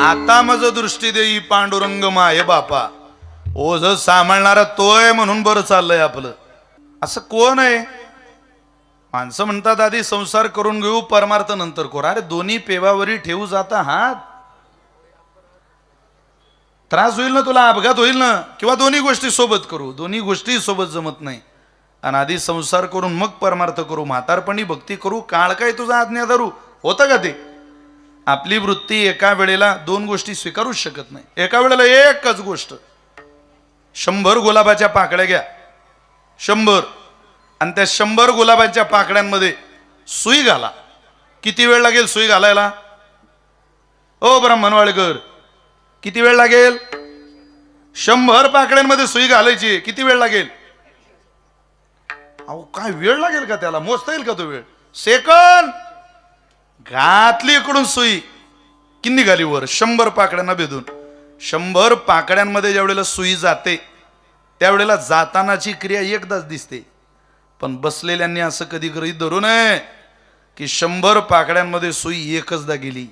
आता माझं दृष्टी देई पांडुरंग माये बापा. ओझ सांभाळणारा तोय म्हणून बरं चाललंय आपलं. असं कोण आहे? माणसं म्हणतात आधी संसार करून घेऊ परमार्थ नंतर करू. अरे दोन्ही पेवावरी ठेवू जाता हात, त्रास होईल ना तुला, अपघात होईल ना. किंवा दोन्ही गोष्टी सोबत करू, दोन्ही गोष्टी सोबत जमत नाही. आणि आधी संसार करून मग परमार्थ करू, म्हातारपणी भक्ती करू, काळ काय तुझा आज्ञा धरू, होतं का ते? आपली वृत्ती एका वेळेला दोन गोष्टी स्वीकारूच शकत नाही. एका वेळेला एकच गोष्ट. 100 गुलाबाच्या पाकळ्या घ्या, 100, आणि त्या 100 गुलाबाच्या पाकळ्यांमध्ये सुई घाला. किती वेळ लागेल सुई घालायला? ओ ब्राह्मणवाडेकर, किती वेळ लागेल? 100 पाकळ्यांमध्ये सुई घालायची, किती वेळ लागेल? अहो काय वेळ लागेल का त्याला? मोजता येईल का तो वेळ? सेकंद. घातली इकडून सुई की निघाली वर 100 पाकड्यांना भेदून. 100 पाकड्यांमध्ये ज्या वेळेला सुई जाते त्यावेळेला जातानाची क्रिया एकदाच दिसते. पण बसलेल्यांनी असं कधी गृहीत धरू नये की 100 पाकड्यांमध्ये सुई एकचदा गेली.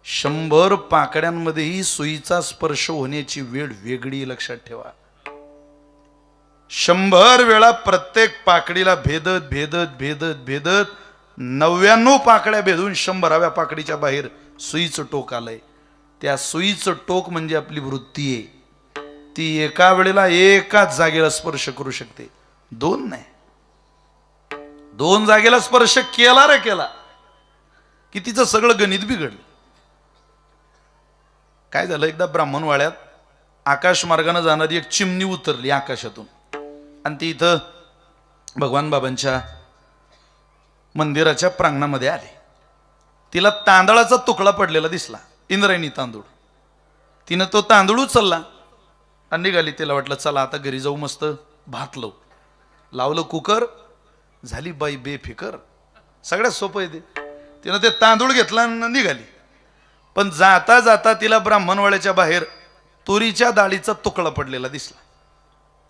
100 पाकड्यांमध्येही सुईचा स्पर्श होण्याची वेळ वेगळी, लक्षात ठेवा. 100 वेळा प्रत्येक पाकडीला भेदत भेदत भेदत भेदत 99 पाकड्या भेदून 100व्या पाकडीच्या बाहेर सुईचं टोक आलंय. त्या सुईचं टोक म्हणजे आपली वृत्ती आहे. ती एका वेळेला एकाच जागेला स्पर्श करू शकते, दोन नाही. 2 जागेला स्पर्श केला रे केला की तिचं सगळं गणित बिघडलं. काय झालं, एकदा ब्राह्मणवाड्यात आकाश मार्गाने जाणारी एक चिमणी उतरली आकाशातून, आणि ती इथं भगवान बाबांच्या मंदिराच्या प्रांगणामध्ये आले. तिला तांदळाचा तुकडा पडलेला दिसला, इंद्रायणी तांदूळ. तिनं तो तांदूळ उचलला आणि निघाली. तिला वाटलं चला आता घरी जाऊ, मस्त भात लावू. लावलं कुकर, झाली बाई बेफिकर. सगळ्यात सोपं आहे ते. तिनं ते तांदूळ घेतला आणि निघाली. पण जाता जाता तिला ब्राह्मणवाड्याच्या बाहेर तुरीच्या डाळीचा तुकडा पडलेला दिसला.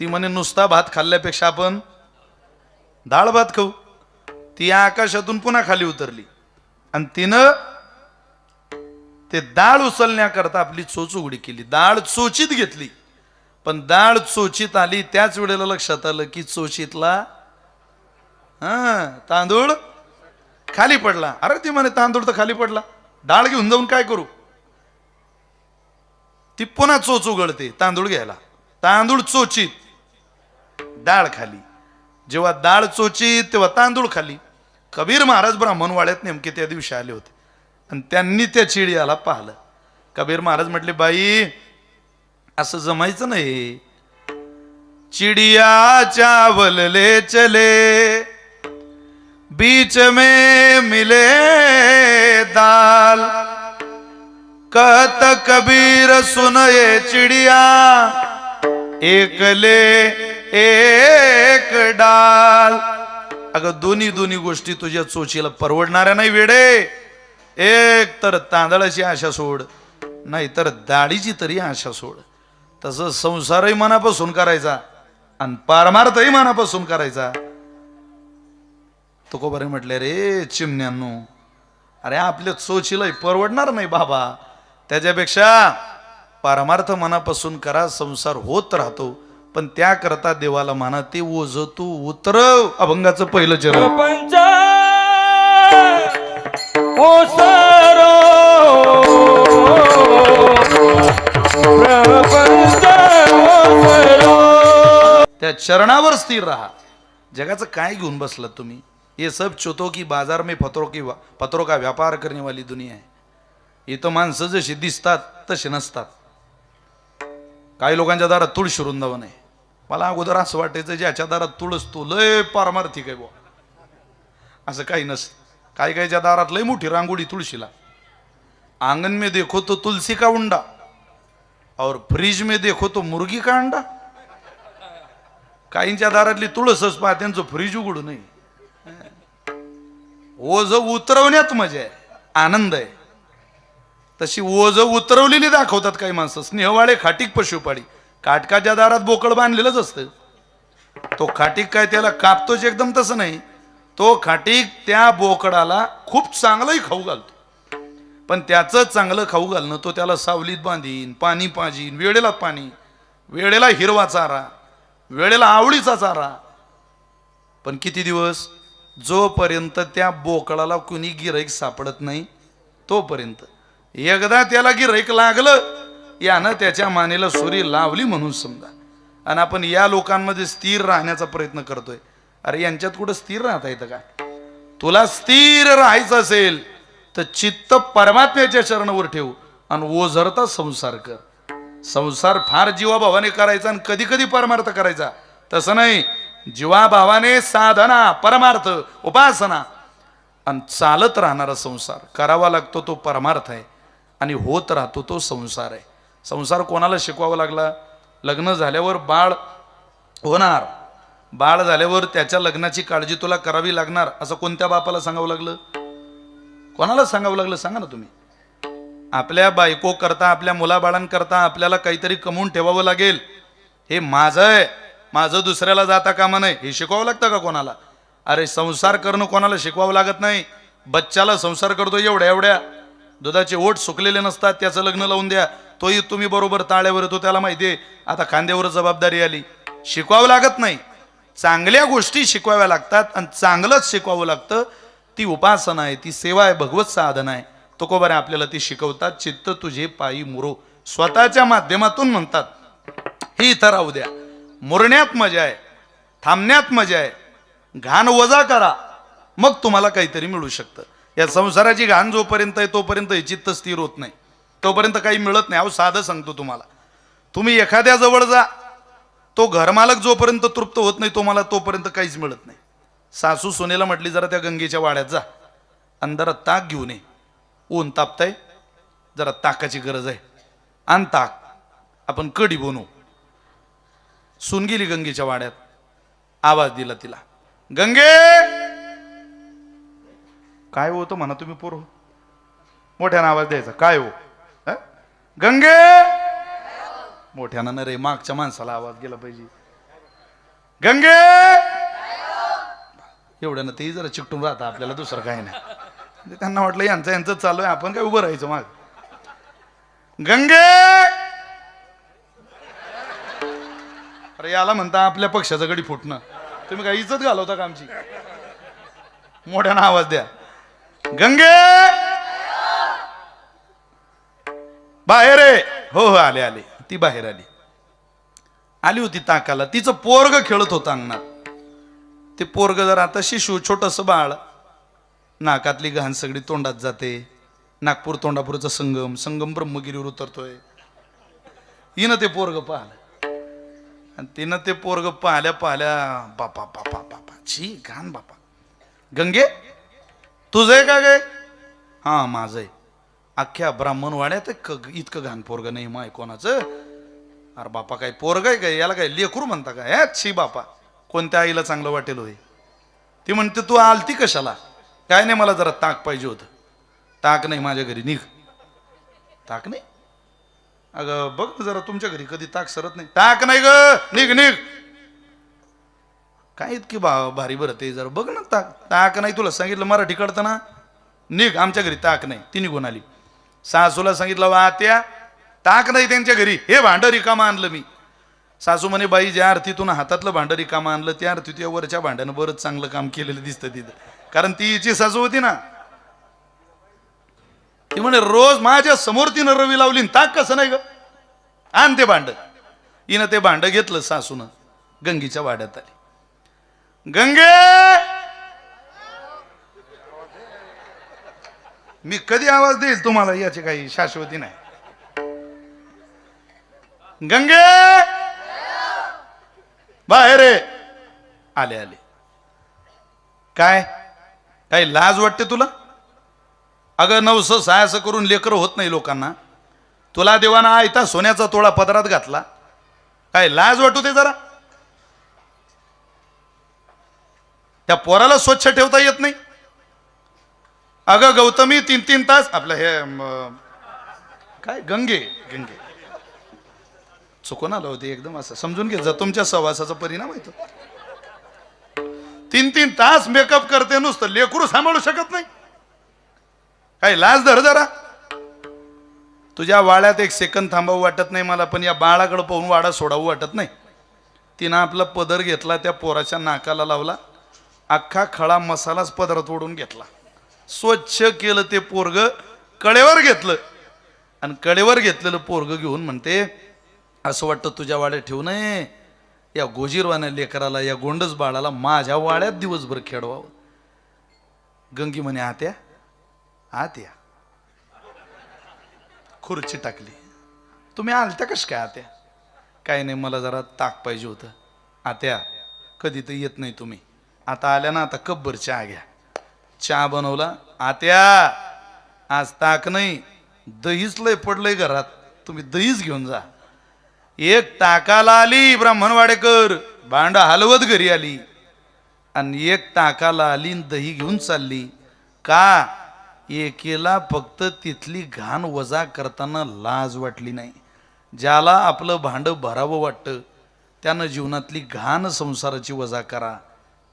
ती म्हणे नुसता भात खाल्ल्यापेक्षा आपण डाळ भात खाऊ. ती आकाशातून पुन्हा खाली उतरली आणि तिनं ते डाळ उचलण्याकरता आपली चोच उघडी केली. डाळ चोचीत घेतली, पण डाळ चोचीत आली त्याच वेळेला लक्षात आलं की चोचीतला तांदूळ खाली पडला. अरे ती म्हणे तांदूळ तर खाली पडला, डाळ घेऊन जाऊन काय करू? ती पुन्हा चोच उघडते तांदूळ घ्यायला. तांदूळ चोचीत, डाळ खाली. जेव्हा डाळ चोचीत तेव्हा तांदूळ खाली. कबीर महाराज ब्राह्मणवाड्यात नेमके त्या दिवशी आले होते आणि त्यांनी त्या चिडियाला पाहिलं. कबीर महाराज म्हटले, बाई असं जमायचं नाही. चिडिया चावल ले चले, बीच में मिले दाल, कहत कबीर सुन ये चिडिया, एक ले एक डाल. अगं दोन्ही गोष्टी तुझ्या चोचीला परवडणाऱ्या नाही वेडे. एक तर तांदळाची आशा सोड, नाही तर दाढीची तरी आशा सोड. तसं संसारही मनापासून करायचा आणि परमार्थही मनापासून करायचा. तुकोबारे म्हटले, रे चिमण्यांनो, अरे आपल्या चोचीला परवडणार नाही बाबा. त्याच्यापेक्षा परमार्थ मनापासून करा, संसार होत राहतो. पण त्याकरता देवाला म्हणा ते ओझ तू उतरव. अभंगाचं पहिलं चरण. पंच ओसरो प्रपंच ओसरो. त्या चरणावर स्थिर राहा. जगाचं काय घेऊन बसलात तुम्ही? ये सब चोतो की बाजार में पत्रों का व्यापार करने वाली दुनिया है. इथं माणसं जशी दिसतात तसे नसतात. काही लोकांच्या दारात तुळशी वृंदावन आहे. मला अगोदर असं वाटायचं ज्याच्या दारात तुळस तो लय पारमार्थिक आहे बुवा. असं काही नसतं. काही काहीच्या दारात लय मोठी रांगोळी तुळशीला. आंगन में देखो तो तुलसी का उंडा और फ्रिज में देखो तो मुर्गी का अंडा. काहींच्या दारातली तुळसच पहा, त्यांचं फ्रीज उघडू नये. ओझ उतरवण्यात मजा आहे, आनंद आहे. तशी ओझ उतरवलेली दाखवतात काही माणसं. स्नेहवाळे खाटीक पशुपाळी. काटकाच्या दारात बोकड बांधलेलंच असतं. तो खाटीक काय त्याला कापतोच एकदम, तसं नाही. तो खाटीक त्या बोकडाला खूप चांगलंही खाऊ घालतो. पण त्याचं चांगलं खाऊ घालणं, तो त्याला सावलीत बांधीन, पाणी पाजीन, वेळेला पाणी, वेळेला हिरवा चारा, वेळेला आवळीचा चारा. पण किती दिवस? जोपर्यंत त्या बोकडाला कुणी गिऱ्हाईक सापडत नाही तोपर्यंत. एकदा त्याला गिऱ्हाईक लागलं, यानं त्याच्या मानेला सुरी लावली म्हणून समजा. आणि आपण या लोकांमध्ये स्थिर राहण्याचा प्रयत्न करतोय. अरे यांच्यात कुठं स्थिर राहता येतं का? तुला स्थिर राहायचं असेल तर चित्त परमात्म्याच्या चरणावर ठेव आणि ओझरता संसार कर. संसार फार जीवाभावाने करायचा आणि कधी कधी परमार्थ करायचा, तसं नाही. जीवाभावाने साधना, परमार्थ, उपासना आणि चालत राहणारा संसार करावा लागतो, तो परमार्थ आहे. आणि होत राहतो तो संसार आहे. संसार कोणाला शिकवावा लागला? लग्न झाल्यावर बाळ होणार, बाळ झाल्यावर त्याच्या लग्नाची काळजी तुला करावी लागणार, असं कोणत्या बापाला सांगावं लागलं? कोणाला सांगावं लागलं सांगा ना तुम्ही? आपल्या बायको करता, आपल्या मुलाबाळांकरता आपल्याला काहीतरी कमवून ठेवावं लागेल. हे माझं आहे, माझं दुसऱ्याला जाता कामा नये, हे शिकवावं लागतं का कोणाला? अरे संसार करणं कोणाला शिकवावं लागत नाही. बच्चाला संसार करतो एवढ्या एवढ्या दुधाचे ओठ सुकलेले नसतात, त्याचं लग्न लावून द्या, तोही तुम्ही बरोबर ताळ्यावर येतो, त्याला माहिती आहे आता खांद्यावर जबाबदारी आली. शिकवावं लागत नाही. चांगल्या गोष्टी शिकवाव्या लागतात आणि चांगलंच शिकवावं लागतं. ती उपासना आहे, ती सेवा आहे, भगवत साधना आहे. तुकोबाने आपल्याला ती शिकवतात. चित्त तुझे पायी मुरो, स्वतःच्या माध्यमातून म्हणतात. ही इथं राहू द्या, मुरण्यात मजा आहे, थांबण्यात मजा आहे. घाण वजा करा, मग तुम्हाला काहीतरी मिळू शकतं. या संसाराची घाण जोपर्यंत आहे तोपर्यंत हे चित्त स्थिर होत नाही, तोपर्यंत काही मिळत नाही. अहो साधं सांगतो तुम्हाला, तुम्ही एखाद्या जवळ जा, तो घरमालक जोपर्यंत तृप्त होत नाही तुम्हाला तोपर्यंत काहीच मिळत नाही. सासू सोनेला म्हटली जरा त्या गंगेच्या वाड्यात जा, अंधारात ताक घेऊन ये, ऊन तापताय, जरा ताकाची गरज आहे, आण ताक, आपण कढी बनवू. सून गेली गंगेच्या वाड्यात, आवाज दिला तिला, गंगे. काय होतं म्हणा तुम्ही पोर, मोठ्यानं आवाज द्यायचा. काय हो गंगे? मोठ्यानं रे, मागच्या माणसाला आवाज गेला पाहिजे. गंगे एवढ्यानं ते जरा चिकटून राहता, आपल्याला दुसरं काही नाही. त्यांना वाटलं यांचं चालू आहे, आपण काय उभं राहायचं माग. गंगे. अरे याला म्हणता आपल्या पक्षाचं गडी फुटणं. तुम्ही काय इज्जत घालवता का आमची? मोठ्यानं आवाज द्या, गंगे बाहेर आहे. हो हो आले आले. ती बाहेर आली, आली होती ताकाला. तिचं पोरग खेळत होतं अंगणात. ते पोरग जर आता शिशू, छोटस बाळ, नाकातली घाण सगळी तोंडात जाते. नागपूर तोंडापूरचा संगम, संगम ब्रह्मगिरीवर उतरतोय. हिनं ते पोरग पाहिलं आणि तिनं ते पोरग पाहिल्या पाहिल्या, बापा बापा बापा, छी घाण बापा. गंगे तुझं आहे का गे? हा माझं आहे. अख्ख्या ब्राह्मणवाड्यात इतकं घाण पोरग नाही माय कोणाचं. अरे बापा काय पोरग आहे काय, याला काय लेकरू म्हणता का? हे छी बापा, कोणत्या आईला चांगलं वाटेल होय. ती म्हणते तू आलती कशाला? काय नाही, मला जरा ताक पाहिजे होतं. ताक नाही माझ्या घरी, निघ. ताक नाही? अगं बघ जरा तुमच्या घरी कधी ताक सरत नाही. ताक नाही ग, निघ निघ. काय इतकी भारी बरं ते, जरा बघ ना ताक. ताक नाही, तुला सांगितलं मराठी कळतं ना, निघ आमच्या घरी ताक नाही. ती निघून आली. सासूला सांगितलं वा त्या ताक नाही त्यांच्या घरी, हे भांड रिकामा आणलं मी. सासू म्हणे बाई ज्या अर्थीतून हातातलं भांड रिकामा आणलं त्या अर्थी त्या वरच्या भांड्यानं बरंच चांगलं काम केलेलं दिसतं तिथं, कारण ती हिची सासू होती ना. ती म्हणे रोज माझ्या समोर तिनं रवी लावली, ताक कसं नाही ग, आण ते भांड. हिनं ते भांड घेतलं, सासूनं गंगीच्या वाड्यात आली. गंगे मी कधी आवाज देईल तुम्हाला, याची काही शाश्वती नाही. गंगे बाहेर आले आले. काय काही लाज वाटते तुला? अगं नवस सायस करून लेकर होत नाही लोकांना. तुला देवाना आयता सोन्याचा तोळा पदरात घातला, काय लाज वाटू दे जरा. त्या पोराला स्वच्छ ठेवता येत नाही. अगं गौतमी 3-3 तास आपलं हे काय गंगे गंगे चुकून आलं होते एकदम, असं समजून घे, तुमच्या सहवासाचा परिणाम आहे तो. 3-3 तास मेकअप करते, नुसतं लेकरू सांभाळू शकत नाही. काय लाज धर जरा. तुझ्या वाड्यात एक सेकंद थांबावं वाटत नाही मला, पण या बाळाकडे पाहून वाडा सोडावं वाटत नाही. तिनं आपला पदर घेतला, त्या पोराच्या नाकाला लावला, अख्खा खळा मसालाच पदरात ओढून घेतला, स्वच्छ केलं ते पोरग, कडेवर घेतलं आणि कडेवर घेतलेलं पोरग घेऊन म्हणते, असं वाटतं तुझ्या वाड्यात ठेवू नये, या गोजीरवाण्या लेकराला, या गोंडस बाळाला माझ्या वाड्यात दिवसभर खेळवावं. गंगी म्हणे, आत्या आत्या, खुर्ची टाकली. तुम्ही आलत्या कश काय आत्या? काय नाही, मला जरा ताक पाहिजे होतं. आत्या कधी तर येत नाही तुम्ही, आता आल्या ना, आता कब्बर चहा घ्या. चहा बनवला. आत्या आज ताक नाही, दहीच लय पडलंय घरात, तुम्ही दहीच घेऊन जा. एक ताकाला आली ब्राह्मणवाडेकर, भांड हलवत घरी आली, आणि एक ताकाला आली दही घेऊन चालली. का? एकेला फक्त तिथली घाण वजा करताना लाज वाटली नाही. ज्याला आपलं भांड भरावं वाटतं त्यानं जीवनातली घाण संसाराची वजा करा.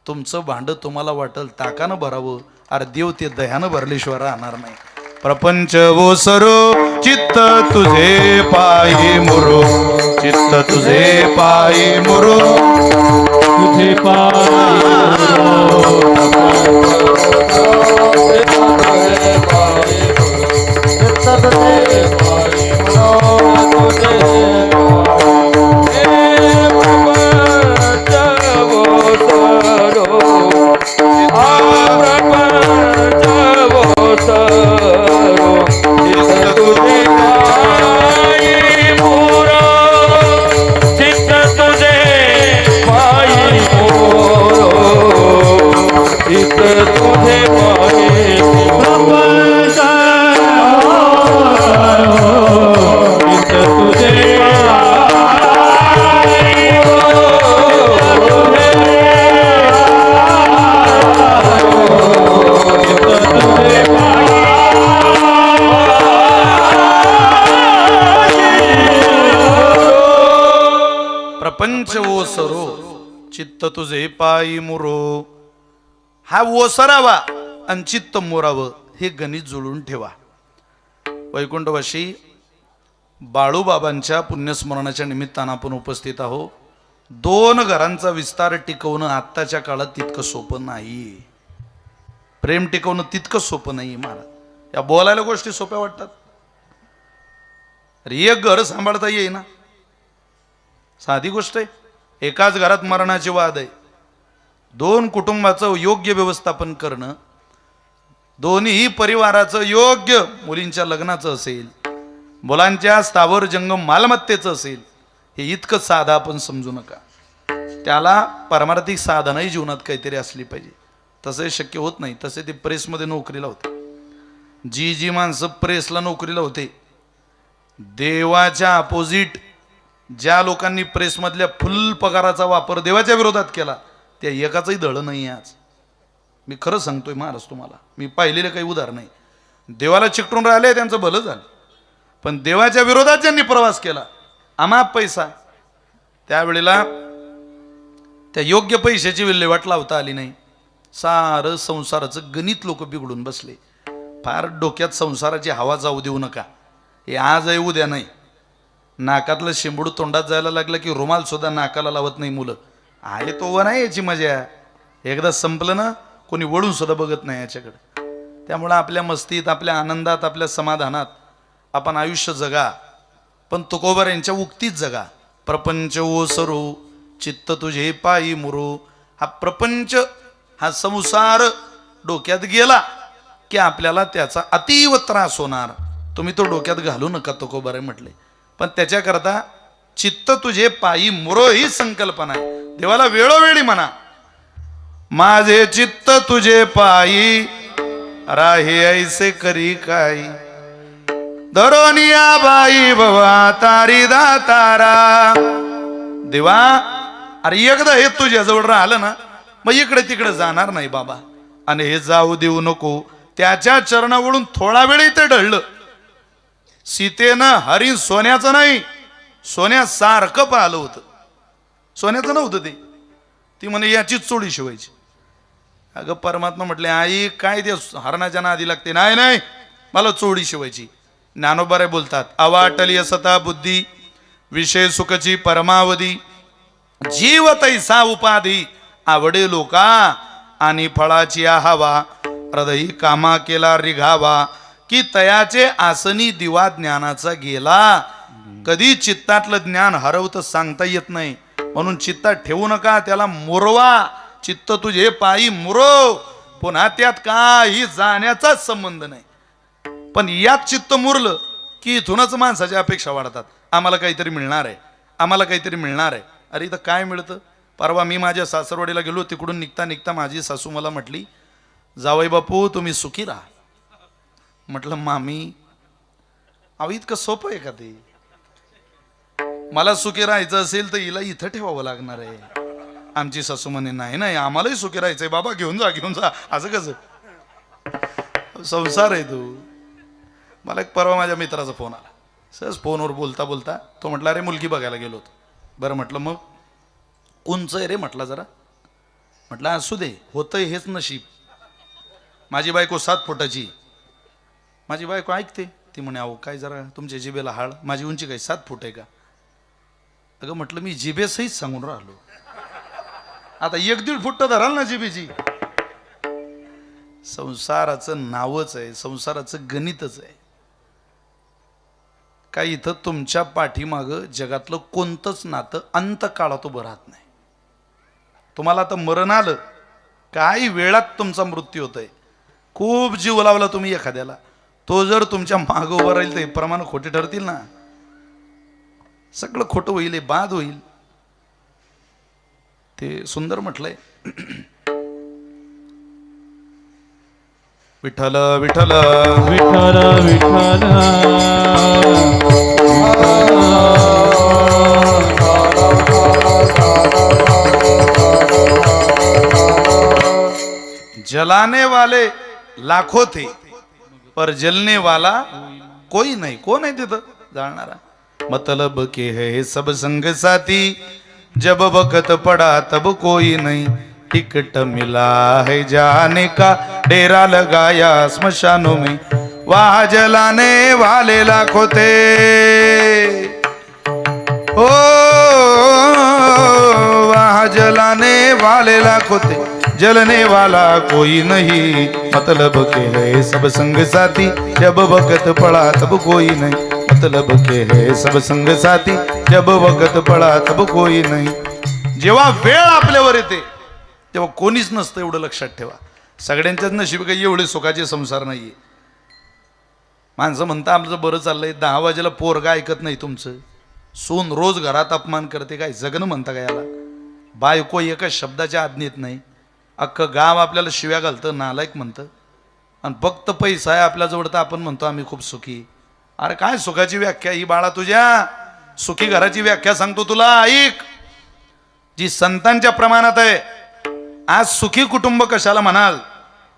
तुमचं भांड तुम्हाला वाटल ताकानं भरावं, अरे देव ते दह्यानं भरल्याशिवाय राहणार नाही. प्रपंच ओसरो चित्त तुझे पायी मुरो, चित्त तुझे पायी मुरो, तुझे प्रपंच ओसरो चित्त तुझे पायी मुरो. हा ओसरावा आणि चित्त मोरावं, हे गणित जुळून ठेवा. वैकुंठवासी बाळूबाबांच्या पुण्यस्मरणाच्या निमित्तानं आपण उपस्थित आहोत. 2 घरांचा विस्तार टिकवणं आत्ताच्या काळात तितकं सोपं नाही. प्रेम टिकवणं तितकं सोपं नाही महाराज. या बोलायला गोष्टी सोप्या वाटतात, अरे एक घर सांभाळता येईना, साधी गोष्ट आहे. एकाच घरात मरणाचे वाद आहे. 2 कुटुंबाचं योग्य व्यवस्थापन करणं, दोन्ही परिवाराचं योग्य, मुलींच्या लग्नाचं असेल, मुलांच्या स्थावर जंगम मालमत्तेचं असेल, हे इतकं साधं आपण समजू नका. त्याला पारमार्थिक साधनही जीवनात काहीतरी असली पाहिजे. तसं शक्य होत नाही. तसे ते प्रेसमध्ये नोकरीला होते. जी माणसं प्रेसला नोकरीला होते, देवाच्या अपोजिट ज्या लोकांनी प्रेसमधल्या फुल पगाराचा वापर देवाच्या विरोधात केला, त्या एकाचंही धळं नाही आज. मी खरं सांगतोय महाराज तुम्हाला, मी पाहिलेलं काही उदाहरण नाही. देवाला चिकटून राहिले त्यांचं भलं झालं, पण देवाच्या विरोधात ज्यांनी प्रवास केला, अमाप पैसा, त्यावेळेला त्या योग्य पैशाची विल्हेवाट लावता आली नाही. सारं संसाराचं गणित लोक बिघडून बसले. फार डोक्यात संसाराची हवा जाऊ देऊ नका. हे आज आहे उद्या नाही. नाकातलं शेंबूड तोंडात जायला लागलं की रुमाल सुद्धा नाकाला लावत नाही मुलं. आहे तो नाही याची मजा. एकदा संपलं ना, कोणी वळून सुद्धा बघत नाही याच्याकडे. त्यामुळं आपल्या मस्तीत, आपल्या आनंदात, आपल्या समाधानात आपण आयुष्य जगा, पण तुकोबर यांच्या उक्तीत जगा. प्रपंच ओसरो चित्त तुझे पायी मुरो. हा प्रपंच, हा संसार डोक्यात गेला की आपल्याला त्याचा अतीव त्रास होणार. तुम्ही तो डोक्यात घालू नका, तुकोबर म्हटले. पण त्याच्याकरता चित्त तुझे पायी मुरो ही संकल्पना आहे. देवाला वेळोवेळी म्हणा, माझे चित्त तुझे पायी राहे ऐसे करी काही, दरोनिया बाई भवा तारी दातारा. देवा, अरे एकदा हे तुझ्या जवळ राहिलं ना, मग इकडे तिकडे जाणार नाही बाबा. आणि हे जाऊ देऊ नको. त्याच्या चरणावरून थोडा वेळ इथे ढळलं. सीतेनं हरिण सोन्याचं नाही, सोन्यासारखं पाहिलं होतं. सोन्याचं नव्हतं ते. ती म्हणे याचीच चोळी शिवायची. अगं परमात्मा म्हटले, आई काय ते हरणाच्या नादी लागते. नाही नाही, मला चोळी शिवायची. ज्ञानोबारे बोलतात, अवाटली असता बुद्धी विषय सुखची परमावधी, जीव तैसा उपाधी आवडे लोका आणि फळाची आहावा, हृदयी कामा केला रिघावा, की तयाचे आसनी दिवा ज्ञानाचा गेला. कधी चित्तातलं ज्ञान हरवतं सांगता येत नाही, म्हणून चित्तात ठेवू नका, त्याला मुरवा. चित्त तुझे पायी मुरव, पुन्हा त्यात काही जाण्याचाच संबंध नाही. पण यात चित्त मुरलं की इथूनच माणसाच्या अपेक्षा वाढतात. आम्हाला काहीतरी मिळणार आहे, आम्हाला काहीतरी मिळणार आहे. अरे इथं काय मिळतं? परवा मी माझ्या सासरवाडीला गेलो, तिकडून निघता निघता माझी सासू मला म्हटली, जावई बापू तुम्ही सुखी राहा. म्हटलं मामी, अहो इतकं सोपं आहे का ते? मला सुखी राहायचं असेल तर हिला इथं ठेवावं लागणार आहे. आमची सासू म्हणे, नाही नाही आम्हालाही सुखी राहायचंय बाबा, घेऊन जा घेऊन जा. असं कसं? संसार आहे तो. मला एक परवा माझ्या मित्राचा फोन आला, सहज फोनवर बोलता बोलता तो म्हटला, अरे मुलगी बघायला गेलो होतो. बरं म्हटलं मग उंच आहे रे म्हटलं जरा. म्हटलं असू दे, होतंय हेच नशीब. माझी बायको 7 फुटाची. माझी बायको ऐकते, ती म्हणे अहो काय जरा तुमच्या जिभेला हाड, माझी उंची काय 7 फूट आहे का? अगं म्हटलं मी जिभेसहित सांगून राहिलो, आता 1-1.5 फूट तर धराल ना जिभेची. संसाराचं नावच आहे, संसाराचं गणितच आहे. काय इथं तुमच्या पाठीमागं जगातलं कोणतंच नातं अंत काळात उभं राहत नाही. तुम्हाला आता मरण आलं, काही वेळात तुमचा मृत्यू होतोय. खूप जीव लावला तुम्ही एखाद्याला, तो जर तुमच्या मागं उभं राहील तर प्रमाण खोटे ठरतील ना. सगळं खोटं होईल, बाद होईल. ते सुंदर म्हटलंय, विठ्ठल विठ्ठल विठ्ठल विठ्ठल जलाने वाले लाखों थे पर जलने वाला कोई नहीं. कोण आहे तिथं जाणणारा? मतलब के है सब संग साथी, जब वक्त पड़ा तब कोई नहीं. टिकट मिला है जाने का, डेरा लगाया स्मशानों में. वहाँ जलाने वाले लाखों थे, ओ वहाँ जलाने वाले लाखों थे, जलने वाला कोई नहीं. मतलब के है सब संग साथी, जब वक्त पड़ा तब कोई नहीं. मतलब के है सब संग साथी, जब वक्त पड़ा तब कोई नहीं. जेव्हा वेळ आपल्यावर येते तेव्हा कोणीच नसतं, एवढं लक्षात ठेवा. सगळ्यांच्याच नशीब काही एवढे सुखाचे संसार नाहीये. माणसं म्हणता आमचं बरं चाललंय, 10 वाजेला पोरगा ऐकत नाही तुमचं, सून रोज घरात अपमान करते, काय जगणं म्हणता का याला? बायको एका शब्दाच्या आज्ञेत नाही, अख्खं गाव आपल्याला शिव्या घालतं, नालायक म्हणतं. आणि फक्त पैसा आहे आपल्याजवळ तर आपण म्हणतो आम्ही खूप सुखी. अरे काय सुखाची व्याख्या ही बाळा तुझ्या? सुखी घराची व्याख्या सांगतो तुला, ऐक, जी संतांच्या प्रमाणात आहे. आज सुखी कुटुंब कशाला म्हणाल?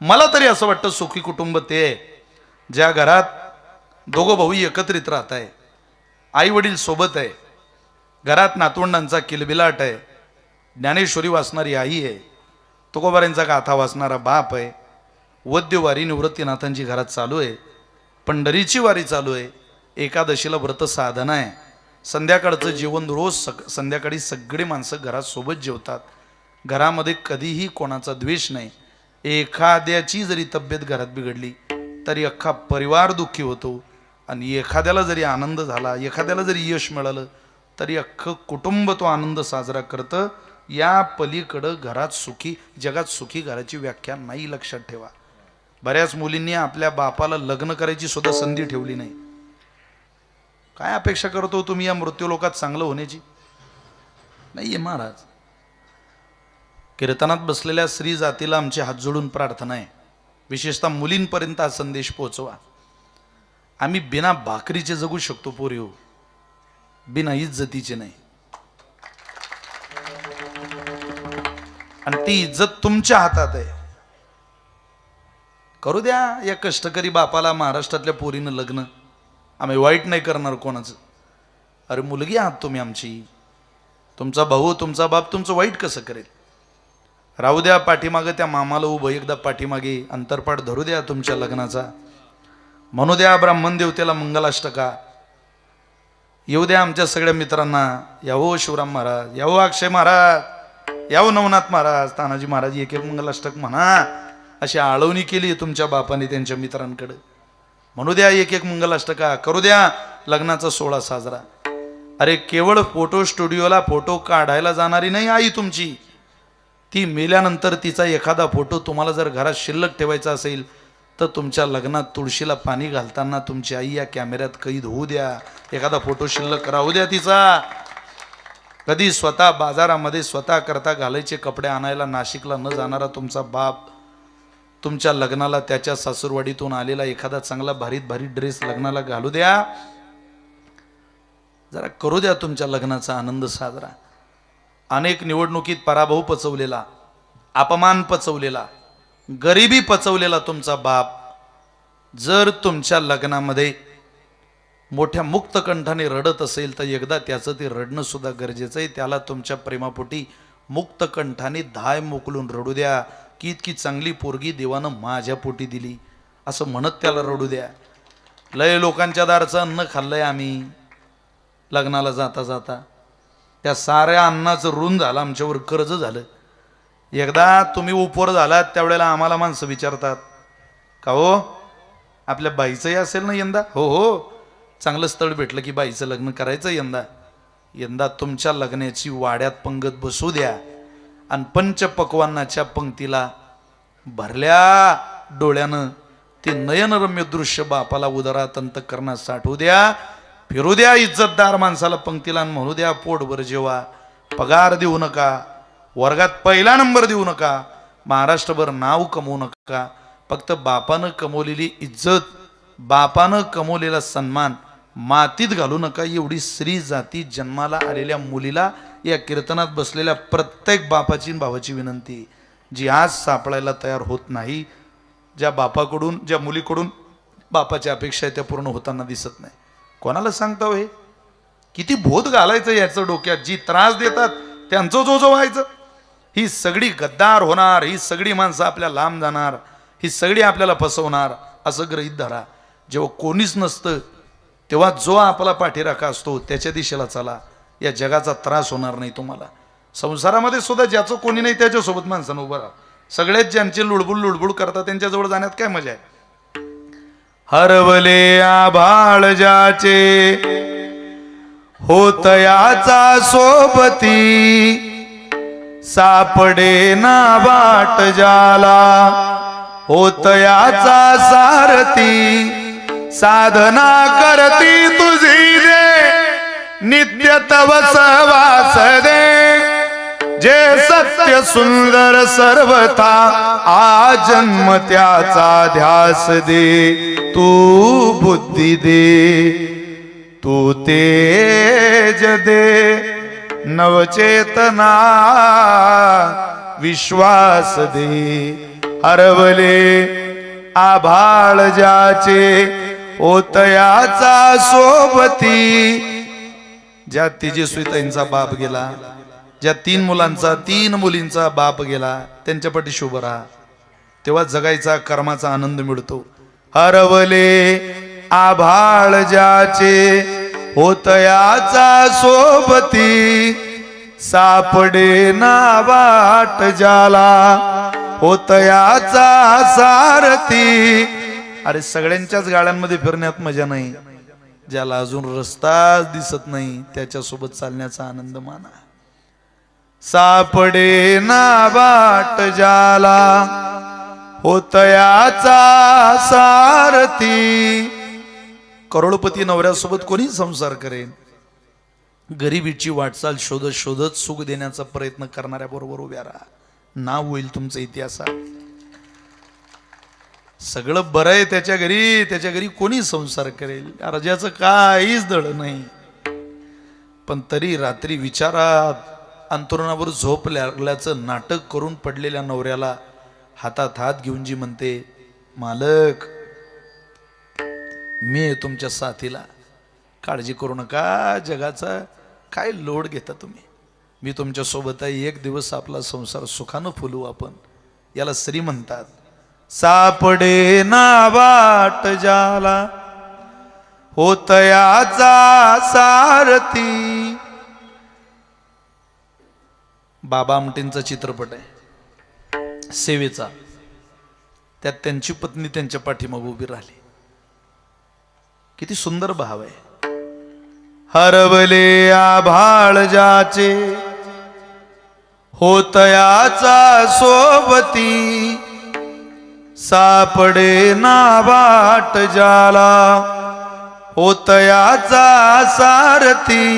मला तरी असं वाटतं सुखी कुटुंब ते ज्या घरात दोघं भाऊ एकत्रित राहत आहे, आई वडील सोबत आहे, घरात नातवंडांचा किलबिलाट आहे, ज्ञानेश्वरी वाचणारी आई आहे, तुकोबारांचा गाथा वाचणारा बाप आहे, वद्यवारी निवृत्तीनाथांची घरात चालू आहे, पंढरीची वारी चालू आहे, एकादशीला व्रत साधना आहे, संध्याकाळचं जेवण रोज संध्याकाळी सगळी माणसं घरात सोबत जेवतात, घरामध्ये कधीही कोणाचा द्वेष नाही. एखाद्याची जरी तब्येत घरात बिघडली तरी अख्खा परिवार दुःखी होतो, आणि एखाद्याला जरी आनंद झाला, एखाद्याला जरी यश मिळालं तरी अख्खं कुटुंब तो आनंद साजरा करतं. या पलीकडं घरात सुखी, जगात सुखी घराची व्याख्या नाही, लक्षात ठेवा. बऱ्याच मुलींनी आपल्या बापाला लग्न करायची सुद्धा संधी ठेवली नाही. काय अपेक्षा करतो तुम्ही या मृत्यूलोकात चांगलं होण्याची? नाहीये महाराज. कीर्तनात बसलेल्या स्त्री जातीला आमची हात जोडून प्रार्थना आहे, विशेषतः मुलींपर्यंत हा संदेश पोहोचवा. आम्ही बिना भाकरीचे जगू शकतो पोरी हो, बिना इज्जतीचे नाही. आणि ती इज्जत तुमच्या हातात आहे. करू द्या या कष्टकरी बापाला महाराष्ट्रातल्या पोरीनं लग्न, आम्ही वाईट नाही करणार कोणाचं. अरे मुलगी आहात तुम्ही आमची, तुमचा भाऊ तुमचा बाप तुमचं वाईट कसं करेल? राहू द्या पाठीमागे त्या मामाला उभं, एकदा पाठीमागे अंतरपाठ धरू द्या तुमच्या लग्नाचा. म्हणू द्या ब्राह्मण देवतेला मंगलाष्टका. येऊ द्या आमच्या सगळ्या मित्रांना. यावो शिवराम महाराज, यावो अक्षय महाराज, यावो नवनाथ महाराज, तानाजी महाराज, एक एक मंगलाष्टक म्हणा. अशी आळवणी केली तुमच्या बापाने त्यांच्या मित्रांकडे. म्हणू द्या एक एक मंगलाष्टका, करू द्या लग्नाचा सोहळा साजरा. अरे केवळ फोटो स्टुडिओला फोटो काढायला जाणारी नाही आई तुमची. ती मेल्यानंतर तिचा एखादा फोटो तुम्हाला जर घरात शिल्लक ठेवायचा असेल तर तुमच्या लग्नात तुळशीला पाणी घालताना तुमची आई या कॅमेऱ्यात कैद होऊ द्या. एखादा फोटो शिल्लक राहू द्या तिचा. कधी स्वतः बाजारामध्ये स्वतः करता घालायचे कपडे आणायला नाशिकला न जाणारा तुमचा बाप तुमच्या लग्नाला त्याच्या सासूरवाडीतून आलेला एखादा चांगला भारीत भारी ड्रेस लग्नाला घालू द्या. जरा करू द्या तुमच्या लग्नाचा आनंद साजरा. अनेक निवडणुकीत पराभव पचवलेला, अपमान पचवलेला, गरिबी पचवलेला तुमचा बाप जर तुमच्या लग्नामध्ये मोठ्या मुक्तकंठाने रडत असेल तर एकदा त्याचं ते रडणं सुद्धा गरजेचं आहे. त्याला तुमच्या प्रेमापोटी मुक्तकंठाने धाय मोकलून रडू द्या की इतकी चांगली पोरगी देवानं माझ्या पोटी दिली असं म्हणत त्याला रडू द्या. लय लोकांच्या दारचं अन्न खाल्लंय आम्ही लग्नाला जाता जाता. त्या साऱ्या अन्नाचं ऋण झालं, आमच्यावर कर्ज झालं. एकदा तुम्ही उपवर झालात त्यावेळेला आम्हाला माणसं विचारतात का हो आपल्या बाईचंही असेल ना यंदा. हो हो, चांगलं स्थळ भेटलं की बाईचं लग्न करायचं यंदा. यंदा तुमच्या लग्नाची वाड्यात पंगत बसू द्या आणि पंचपक्वान्नाच्या पंक्तीला भरल्या डोळ्यानं ते नयनरम्य दृश्य बापाला उदरात अंतःकरणात साठवू द्या. फिरू द्या इज्जतदार माणसाला पंक्तीला आणि म्हणू द्या पोटभर जेवा. पगार देऊ नका, वर्गात पहिला नंबर देऊ नका, महाराष्ट्रभर नाव कमवू नका. फक्त बापानं कमवलेली इज्जत, बापानं कमवलेला सन्मान मातीत घालू नका. एवढी स्त्री जाती जन्माला आलेल्या मुलीला या कीर्तनात बसलेल्या प्रत्येक बापाची भावाची विनंती, जी आज सापडायला तयार होत नाही. ज्या बापाकडून ज्या मुलीकडून बापाच्या अपेक्षा आहे त्या पूर्ण होताना दिसत नाही. कोणाला सांगता हो हे? किती भोत घालायचं याचं डोक्यात. जी त्रास देतात त्यांचं जो व्हायचं. ही सगळी गद्दार होणार, ही सगळी माणसं आपल्या लांब जाणार, ही सगळी आपल्याला फसवणार असं गृहीत धरा. जेव्हा कोणीच नसतं तेव्हा जो आपला पाठीराखा असतो त्याच्या दिशेला चला. या जगाचा त्रास होणार नाही तुम्हाला. संसारामध्ये सुद्धा ज्याचं कोणी नाही त्याच्यासोबत माणसानं उभं राहा. सगळ्यात ज्यांची लुडबुड करतात त्यांच्याजवळ जाण्यात काय मजा आहे. हरवले आभाळ ज्याचे होतयाचा सोबती सापडे ना बाट ज्याला होतयाचा सारथी साधना करती तुझी दे नित्य तव सहवास दे जे सत्य सुंदर सर्वथा आजन्म त्याचा ध्यास दे. तू बुद्धी दे, तू तेज दे, नवचेतना विश्वास दे. हरवले आभाळ ज्याचे होतयाचा सोबती. ज्या तेजस्वीताईंचा बाप गेला, ज्या 3 मुलांचा 3 मुलींचा बाप गेला, त्यांच्या पाठीशी उभं राहा. तेव्हा जगायचा कर्माचा आनंद मिळतो. हरवले आभाळ ज्याचे होतयाचा सोबती सापडे ना वाट ज्याला होतयाचा सारथी. अरे सगळ्यांच्याच गाड्यांमध्ये फिरण्यात मजा नाही. ज्याला अजून रस्ताच दिसत नाही त्याच्यासोबत चालण्याचा आनंद माना. सापडे ना वाट ज्याला होतयाचा सारथी. करोडपती नवऱ्यासोबत कोणी संसार करेन. गरिबीची वाटचाल शोधत शोधत सुख देण्याचा प्रयत्न करणाऱ्या बरोबर उभ्या राहा. नाव होईल तुमचं इतिहासात. सगळं बरं आहे त्याच्या घरी कोणी संसार करेल. राजाचं काहीच दड नाही. पण तरी रात्री विचारात अंतरुणावर झोप लागल्याचं नाटक करून पडलेल्या नवऱ्याला हातात हात घेऊन जी म्हणते, मालक मी आहे तुमच्या साथीला, काळजी करू नका. जगाचा काय लोड घेता तुम्ही, मी तुमच्या सोबत आहे. एक दिवस आपला संसार सुखानं फुलवू आपण. याला स्त्री म्हणतात. सापडे ना वाट जाला होतयाचा सारथी. बाबा आमटेंचा चित्रपट आहे सेवेचा, त्यात त्यांची पत्नी त्यांच्या पाठीमागे उभी राहिली. किती सुंदर भाव आहे. हरवले आभाळ ज्याचे होतयाचा सोबती सापडे ना वाट जाला होतयाचा सारथी.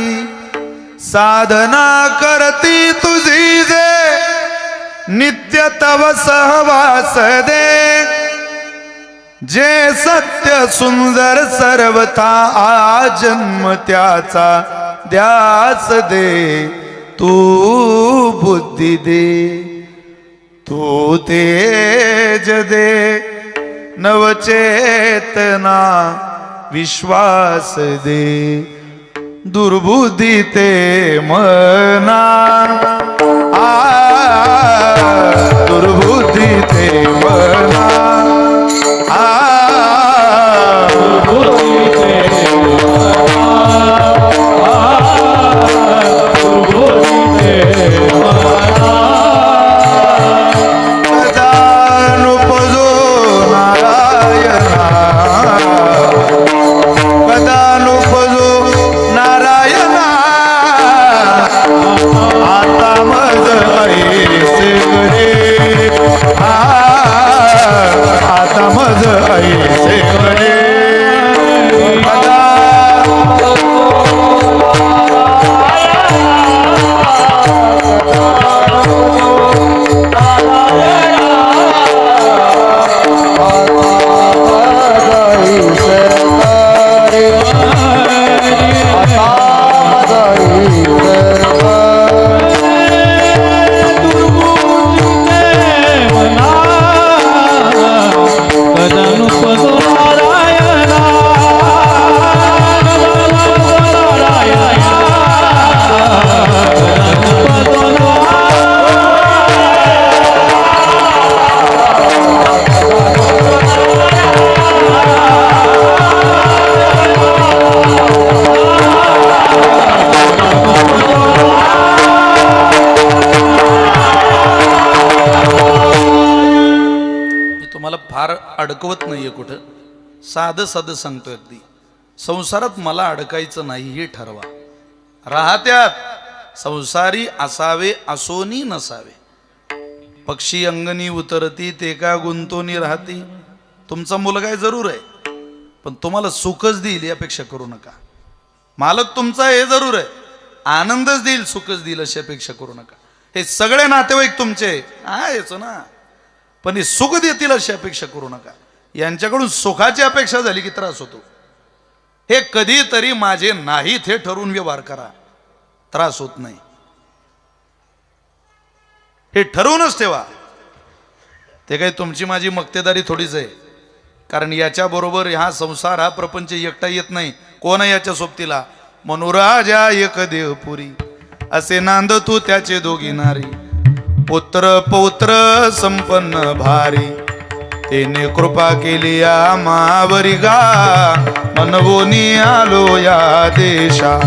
साधना करती तुझी जे नित्य तव सहवास दे जे सत्य सुंदर सर्वथा आजन्म त्याचा ध्यास दे. तू बुद्धी दे तू तेज दे नवचेतना विश्वास दे. दुर्बुद्धी ते मना दुर्बुद्धी ते मना अडकवत नाहीये कुठं. साधं साधं सांगतोय अगदी. संसारात मला अडकायचं नाही हे ठरवा. राहत्यात संसारी असावे असोनी नसावे. पक्षी अंगणी उतरती ते का गुंतोनी राहती. तुमचा मुलगा आहे जरूर आहे पण तुम्हाला सुखच देईल यापेक्षा करू नका. मालक तुमचा हे जरूर आहे आनंदच देईल सुखच देईल अशी अपेक्षा करू नका. हे सगळे नातेवाईक तुमचे आहेच ना पण हे सुख देतील अशी अपेक्षा करू नका. यांच्याकडून सुखाची अपेक्षा झाली की त्रास होतो. हे कधीतरी माझे नाहीत हे ठरवून व्यवहार करा त्रास होत नाही. हे ठरवूनच ठेवा. ते काही तुमची माझी मक्तेदारी थोडीच आहे कारण याच्या बरोबर हा संसार हा प्रपंच एकटा येत नाही. कोण आहे याच्या सोबतीला. मनुराजा एक देवपुरी असे नांद तू त्याचे दोघी नारी. पुत्र पौत्र संपन्न भारी तेने कृपा केली या मावरी गा. मनवोनी आलो या देशा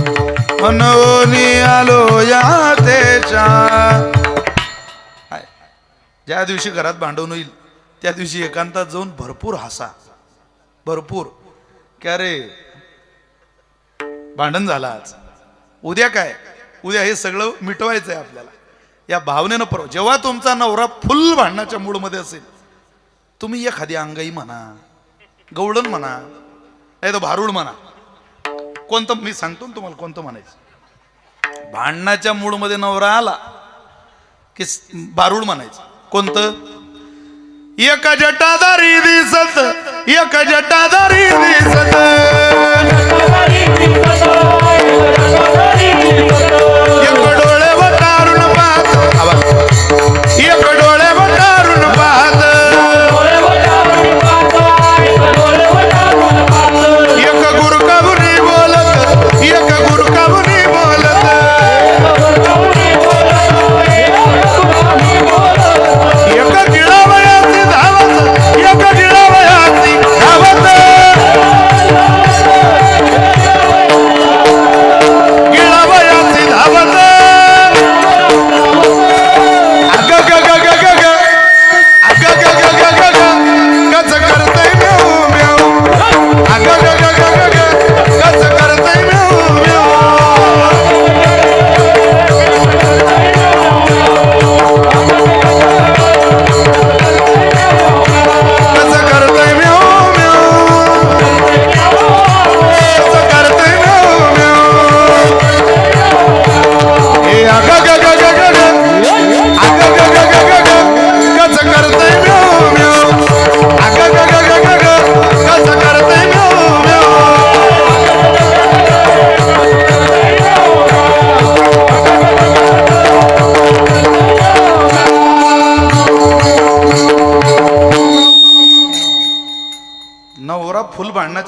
मनवोनी आलो या देशा. ज्या दिवशी घरात भांडण होईल त्या दिवशी एकांतात जाऊन भरपूर हसा. भरपूर क्या रे भांडण झालं आज उद्या काय उद्या हे सगळं मिटवायचं आहे आपल्याला. या भावनेनं परवा जेव्हा तुमचा नवरा फुल भांडणाच्या मूडमध्ये असेल तुम्ही एखादी अंगाई म्हणा गवळण म्हणा नाही तर भारुड म्हणा. कोणतं मी सांगतो ना तुम्हाला कोणतं म्हणायचं. भांडणाच्या मूडमध्ये नवरा आला की भारुड म्हणायचं. कोणतं. एक जटाधारी दिसत एक जटाधारी दिसत एक डोळे वटारून पाहत एक डोळे वटारून पाहत एक गुरकावुनी बोलत एक गुरकावुनी बोलत एक गिळावयाचे धावत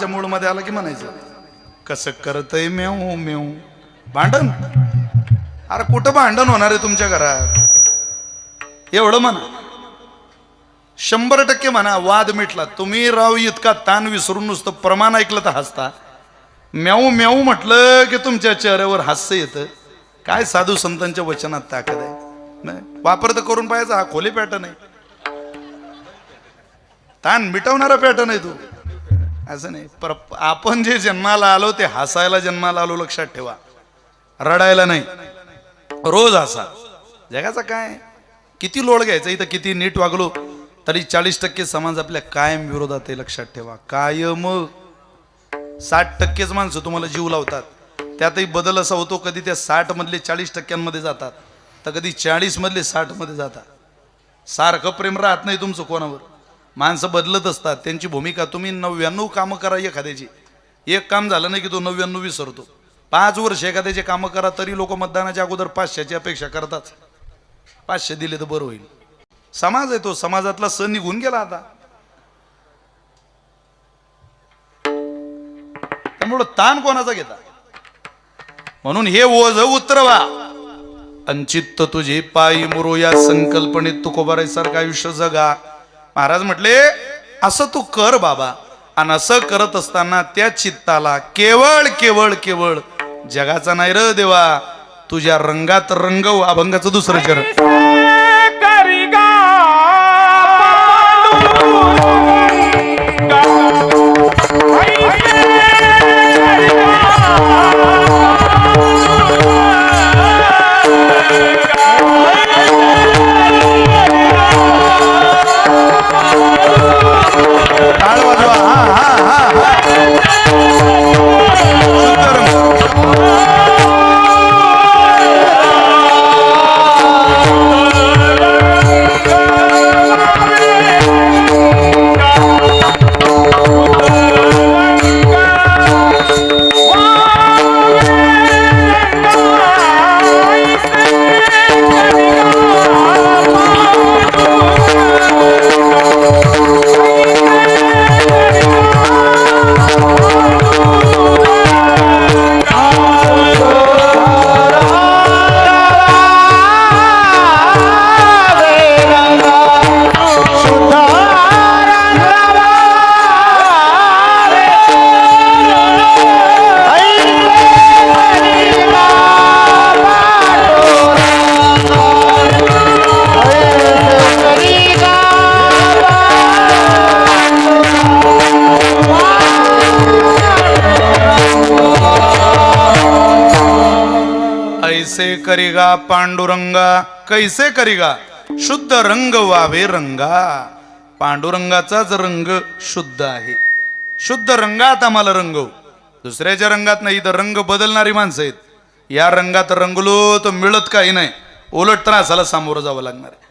भांडणाच्या मूळमध्ये आला की म्हणायचं कसं करतय मेव मेव. भांडण? अरे कुठं भांडण होणार आहे तुमच्या घरात? एवढं म्हणा, 100% म्हणा, वाद मिटला. तुम्ही राव इतका ताण विसरून नुसतं प्रमाण ऐकलं तर हसता. म्याऊ म्याऊ म्हटलं की तुमच्या चेहऱ्यावर हास्य येतं. काय साधू संतांच्या वचनात ताकद आहे. नाही, वापर तर करून पाहायचा. हा खोली पॅटर्न आहे, ताण मिटवणारा पॅटर्न आहे तो. असं नाही. आपण जे जन्माला आलो ते हसायला जन्माला आलो, लक्षात ठेवा, रडायला नाही. रोज हसा. जगाचा काय किती लोड घ्यायचा. इथं किती नीट वागलो तरी 40% समाज आपल्या कायम विरोधात आहे, लक्षात ठेवा. कायम. 60%च माणसं तुम्हाला जीव लावतात. त्यातही बदल असा होतो, कधी त्या 60 मधले 40% जातात, तर कधी 40 मधले 60 मध्ये जातात. सारखं प्रेम राहत नाही तुमचं कोणावर. माणसं बदलत असतात, त्यांची भूमिका. तुम्ही 99 कामं करा एखाद्याची, एक काम झालं नाही की तो 99 विसरतो. 5 वर्ष एखाद्याचे कामं करा तरी लोक मतदानाच्या अगोदर 500ची अपेक्षा करतात. 500 दिले तर बरं होईल. समाज आहे तो, समाजातला सण निघून गेला आता. त्यामुळं ताण कोणाचा घेता. म्हणून हे ओझ उतरवा. अंचित्त तुझे पायी मुरो या संकल्पनेत तुकोबारायसारखं आयुष्य जगा. महाराज म्हटले असं तू कर बाबा. आणि असं करत असताना त्या चित्ताला केवळ केवळ केवळ जगाचा नाही र देवा, तुझ्या रंगात रंगव. अभंगाचं दुसरं चरण. ऐसे करिगा पांडुरंगा कैसे करिगा शुद्ध रंग वावे रंगा. पांडुरंगाचाच रंग शुद्ध आहे. शुद्ध रंगात आम्हाला रंगव. दुसऱ्याच्या रंगात नाही. तर रंग बदलणारी माणसं आहेत. या रंगात रंगलो तर मिळत काही नाही, उलट त्रासाला सामोरं जावं लागणार आहे.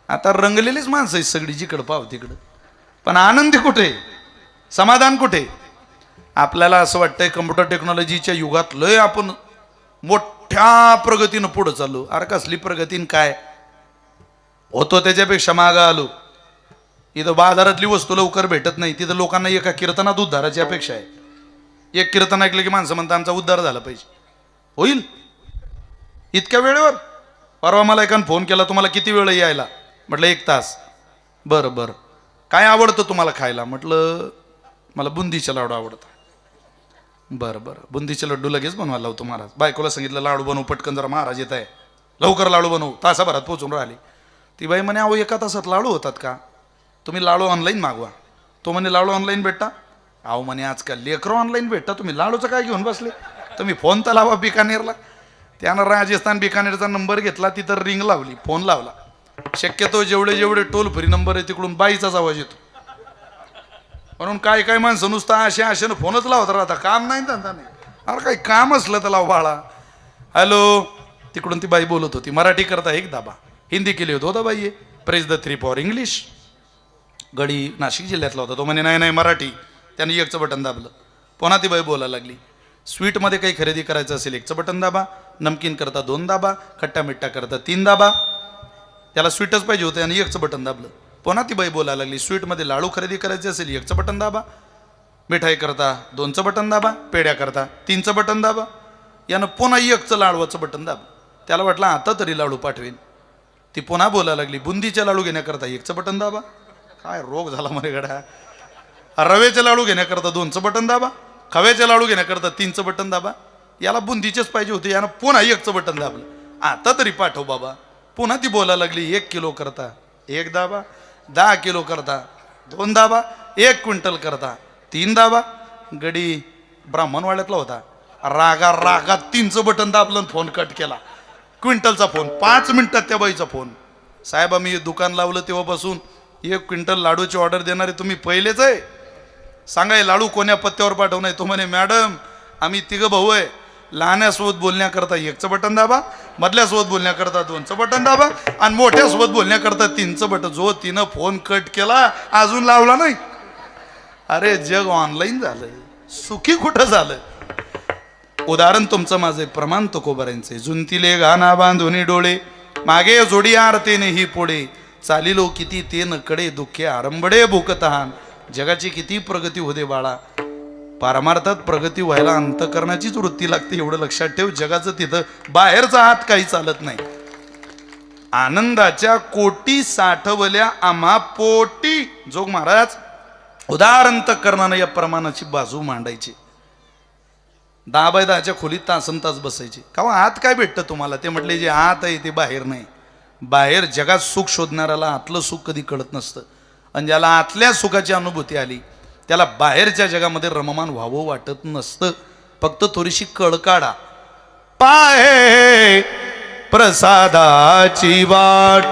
आता रंगलेलीच माणसं आहेत सगळी, जिकडं पाव तिकडं. पण आनंदी कुठे, समाधान कुठे? आपल्याला असं वाटतंय कम्प्युटर टेक्नॉलॉजीच्या युगात लय आपण मोठ्या प्रगतीनं पुढे चाललो. अरे कसली प्रगतीन काय होतो, त्याच्यापेक्षा मागं आलो. इथं बाजारातली वस्तू लवकर भेटत नाही, तिथं लोकांना एका कीर्तनात उद्धाराची अपेक्षा आहे. एक कीर्तन ऐकलं की माणसं म्हणतात आमचा उद्धार झाला पाहिजे. होईल इतक्या वेळेवर? परवा मला एकानं फोन केला, तुम्हाला किती वेळ यायला? म्हटलं 1 तास. बरं बरं, काय आवडतं तुम्हाला खायला? म्हटलं मला बुंदीचे लाडू आवडतात. बरं बरं, बुंदीचे लड्डू लगेच बनवायला लावतो महाराज. बायकोला सांगितलं लाडू बनवू पटकन, जरा महाराज येत आहे, लवकर लाडू बनवू. तासाभरात पोचून राहिली. ती बाई म्हणे अहो 1 तासात लाडू होतात का? तुम्ही लाडू ऑनलाईन मागवा. तो म्हणे लाडू ऑनलाईन भेटता? अहो म्हणे आजकाल लेकरं ऑनलाईन भेटता, तुम्ही लाडूचं काय घेऊन बसले? तुम्ही फोन तर लावा बिकानेरला. त्यानं राजस्थान बिकानेरचा नंबर घेतला, तिथं रिंग लावली, फोन लावला. शक्यतो जेवढे जेवढे टोल फ्री नंबर आहे तिकडून बाईचाच आवाज येतो. म्हणून काय काय माणसं नुसतं आशेनं फोनच लावत राहता, काम नाही धंदा नाही. अरे काही काम असलं तर लाव बाळा. हॅलो, तिकडून ती बाई बोलत होती. मराठी करता 1 दाबा, हिंदी केली होती 2 दाबा. ये प्रेस द 3 फॉर इंग्लिश. गडी नाशिक जिल्ह्यातला होता तो. म्हणे नाही नाही मराठी. त्याने 1चं बटन दाबलं. पुन्हा ती बाई बोलायला लागली. स्वीटमध्ये काही खरेदी करायचं असेल 1चं बटन दाबा, नमकीन करता 2 दाबा, खट्टा मिठ्ठा करता 3 दाबा. त्याला स्वीटच पाहिजे होतं आणि 1चं बटन दाबलं. पुन्हा ती बाई बोलायला लागली. स्वीटमध्ये लाडू खरेदी करायचे असेल 1चं बटन दाबा, मिठाई करता 2चं बटन दाबा, पेड्या करता 3चं बटन दाबा, यानं पुन्हा 1चं लाडवाचं बटन दाबा. त्याला वाटलं आता तरी लाडू पाठवेन. ती पुन्हा बोलायला लागली बुंदीचे लाडू घेण्याकरता 1चं बटन दाबा. काय रोग झाला म्हणे गड्या. रव्याचे लाडू घेण्याकरता 2चं बटन दाबा, खव्याचे लाडू घेण्याकरता 3चं बटन दाबा. याला बुंदीचेच पाहिजे होते, यानं पुन्हा 1चं बटन दाबलं. आता तरी पाठव बाबा. पुन्हा ती बोलायला लागली 1 किलो करता 1 दाबा, 10 किलो करता 2 दाबा, 1 क्विंटल करता 3 दाबा. गडी ब्राह्मणवाड्यातला होता, रागात 3चं बटन दाबलं, फोन कट केला. क्विंटलचा फोन 5 मिनिटात त्या बाईचा फोन. साहेब आम्ही दुकान लावलं तेव्हापासून 1 क्विंटल लाडूची ऑर्डर देणारे तुम्ही पहिलेच आहे. सांगाय लाडू कोण्या पत्त्यावर पाठवणार. तो म्हणे मॅडम आम्ही 3 भाऊ आहे. लहान्यासोबत बोलण्याकरता 1चं बटन दाबा, मधल्यासोबत बोलण्याकरता 2चं बटन दाबा आणि मोठ्यासोबत बोलण्याकरता 3चं बटन. जो तिनं फोन कट केला अजून लावला नाही. अरे जग ऑनलाईन झालं, सुखी कुठं झालं. उदाहरण तुमचं माझे प्रमाण तुकोबारांचे. जुंतीले गाना बांधुनी डोळे, मागे जोडी आरतेने ही पुढे, चालिलो किती ते नकडे दुःखे आरंबडे भूकतहान. जगाची किती प्रगती होते बाळा, पारमार्थात प्रगती व्हायला अंतकरणाचीच वृत्ती लागते. एवढं लक्षात ठेव. जगाचं तिथं बाहेरचा हात काही चालत नाही. आनंदाच्या कोटी साठवल्या आम्हा पोटी. जोग महाराज उदाहरण या प्रमाणाची बाजू मांडायची. 10 बाय 10च्या खोलीत तासन तास बसायचे. का आत काय भेटतं तुम्हाला. ते म्हटले जे आत आहे ते बाहेर नाही. बाहेर जगात सुख शोधणाऱ्याला आतलं सुख कधी कळत नसतं. आणि ज्याला आतल्या सुखाची अनुभूती आली त्याला बाहेरच्या जगामध्ये रममान व्हावं वाटत नसतं. फक्त थोडीशी कळ काढा. पाहे प्रसादाची वाट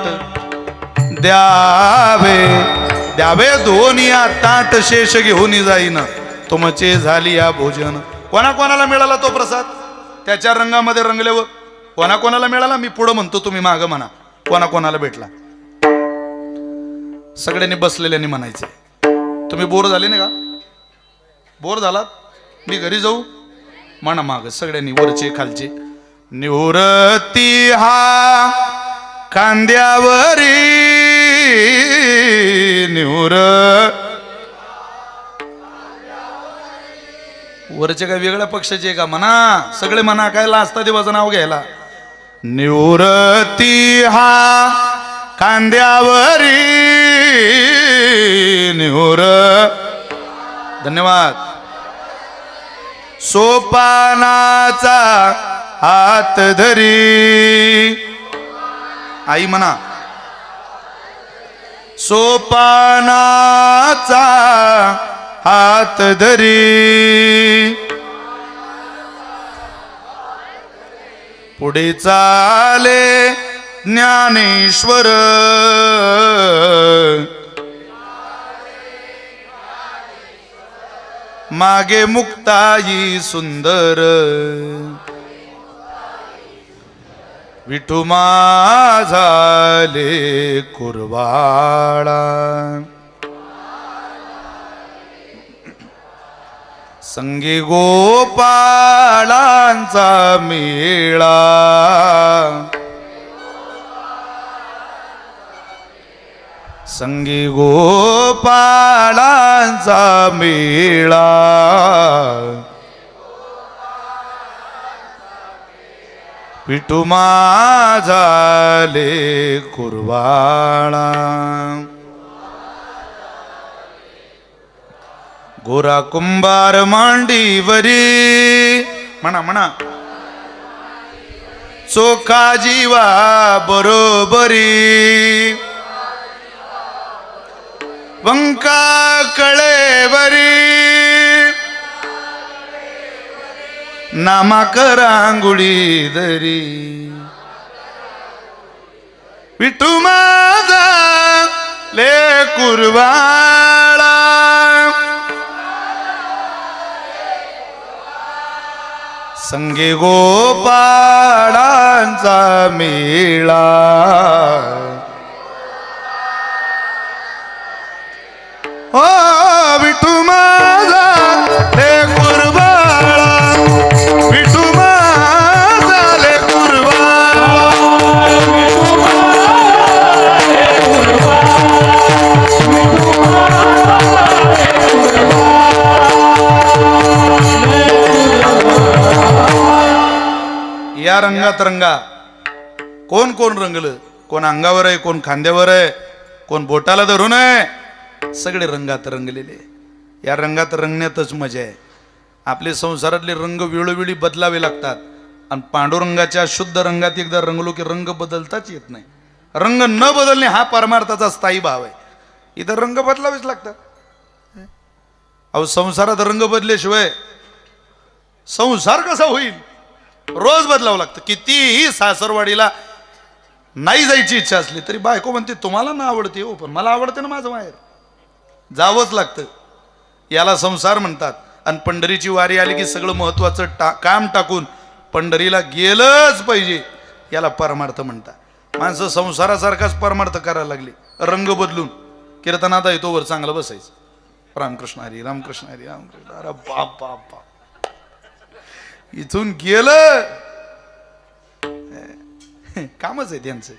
द्यावे द्यावे दोन्ही ताट शेष घेऊन जाईन तुमचे झाली या भोजन. कोणाकोणाला मिळाला तो प्रसाद त्याच्या रंगामध्ये रंगल्यावर. कोणाकोणाला मिळाला मी पुढं म्हणतो तुम्ही मागं म्हणा. कोणाकोणाला भेटला सगळ्यांनी बसलेल्यांनी म्हणायचे. तुम्ही बोर झाले नाही का. बोर झालात मी घरी जाऊ म्हणा माग सगळ्यांनी वरचे खालचे. निवृत्ती हा खांद्यावरी वरचे काय वेगळ्या पक्षाचे का म्हणा. सगळे म्हणा काय लाजता देवाचं नाव घ्यायला. निवृत्ती हा खांद्यावरी निवृ. धन्यवाद. सोपानाचा हात धरी. आई म्हणा सोपानाचा हात धरी पुढे चाले ज्ञानेश्वर. मागे मुक्ताई सुंदर. विठू माझाले कुरवाळा. संगी गोपाळांचा मेळा. संगी गोपाळांचा मेळा. विठू माझाले कुरवाळा. गोरा कुंभार मांडीवरी. म्हणा म्हणा. चोखा जीवा बरोबरी. वंका कळेवरी. नामाक रांगुळी दरी. विठू माझा ले कुरवाळा. संगे गोपाळांचा मेळा. हो विठू माझा ले कुरवाळा. विठू माझा ले कुरवाळा. या रंगात रंगा. कोण कोण रंगलं, कोण अंगावर आहे, कोण खांद्यावर आहे, कोण बोटाला धरून आहे, सगळे रंगात रंगलेले. या रंगात रंगण्यातच मजा आहे. आपले संसारातले रंग वेळोवेळी बदलावे लागतात आणि पांडुरंगाच्या शुद्ध रंगात एकदा रंगलो की रंग बदलताच येत नाही. रंग न बदलणे हा परमार्थाचा स्थायी भाव आहे. इथं रंग बदलावेच लागतात. अहो संसारात रंग बदल्याशिवाय संसार कसा होईल? रोज बदलावं लागतं. कितीही सासरवाडीला नाही जायची इच्छा असली तरी बायको म्हणते तुम्हाला ना आवडते हो, पण मला आवडते ना माझं माहेर. जावंच लागतं. याला संसार म्हणतात. आणि पंढरीची वारी आली की सगळं महत्वाचं काम टाकून पंढरीला गेलंच पाहिजे, याला परमार्थ म्हणतात. माणसं संसारासारखाच परमार्थ करायला लागली. रंग बदलून कीर्तनात येतो वर चांगलं बसायचं. रामकृष्ण हरी, रामकृष्ण हरी, रामकृष्ण. अरे बाप बाप बाप, इथून गेलं कामच आहे त्यांचं.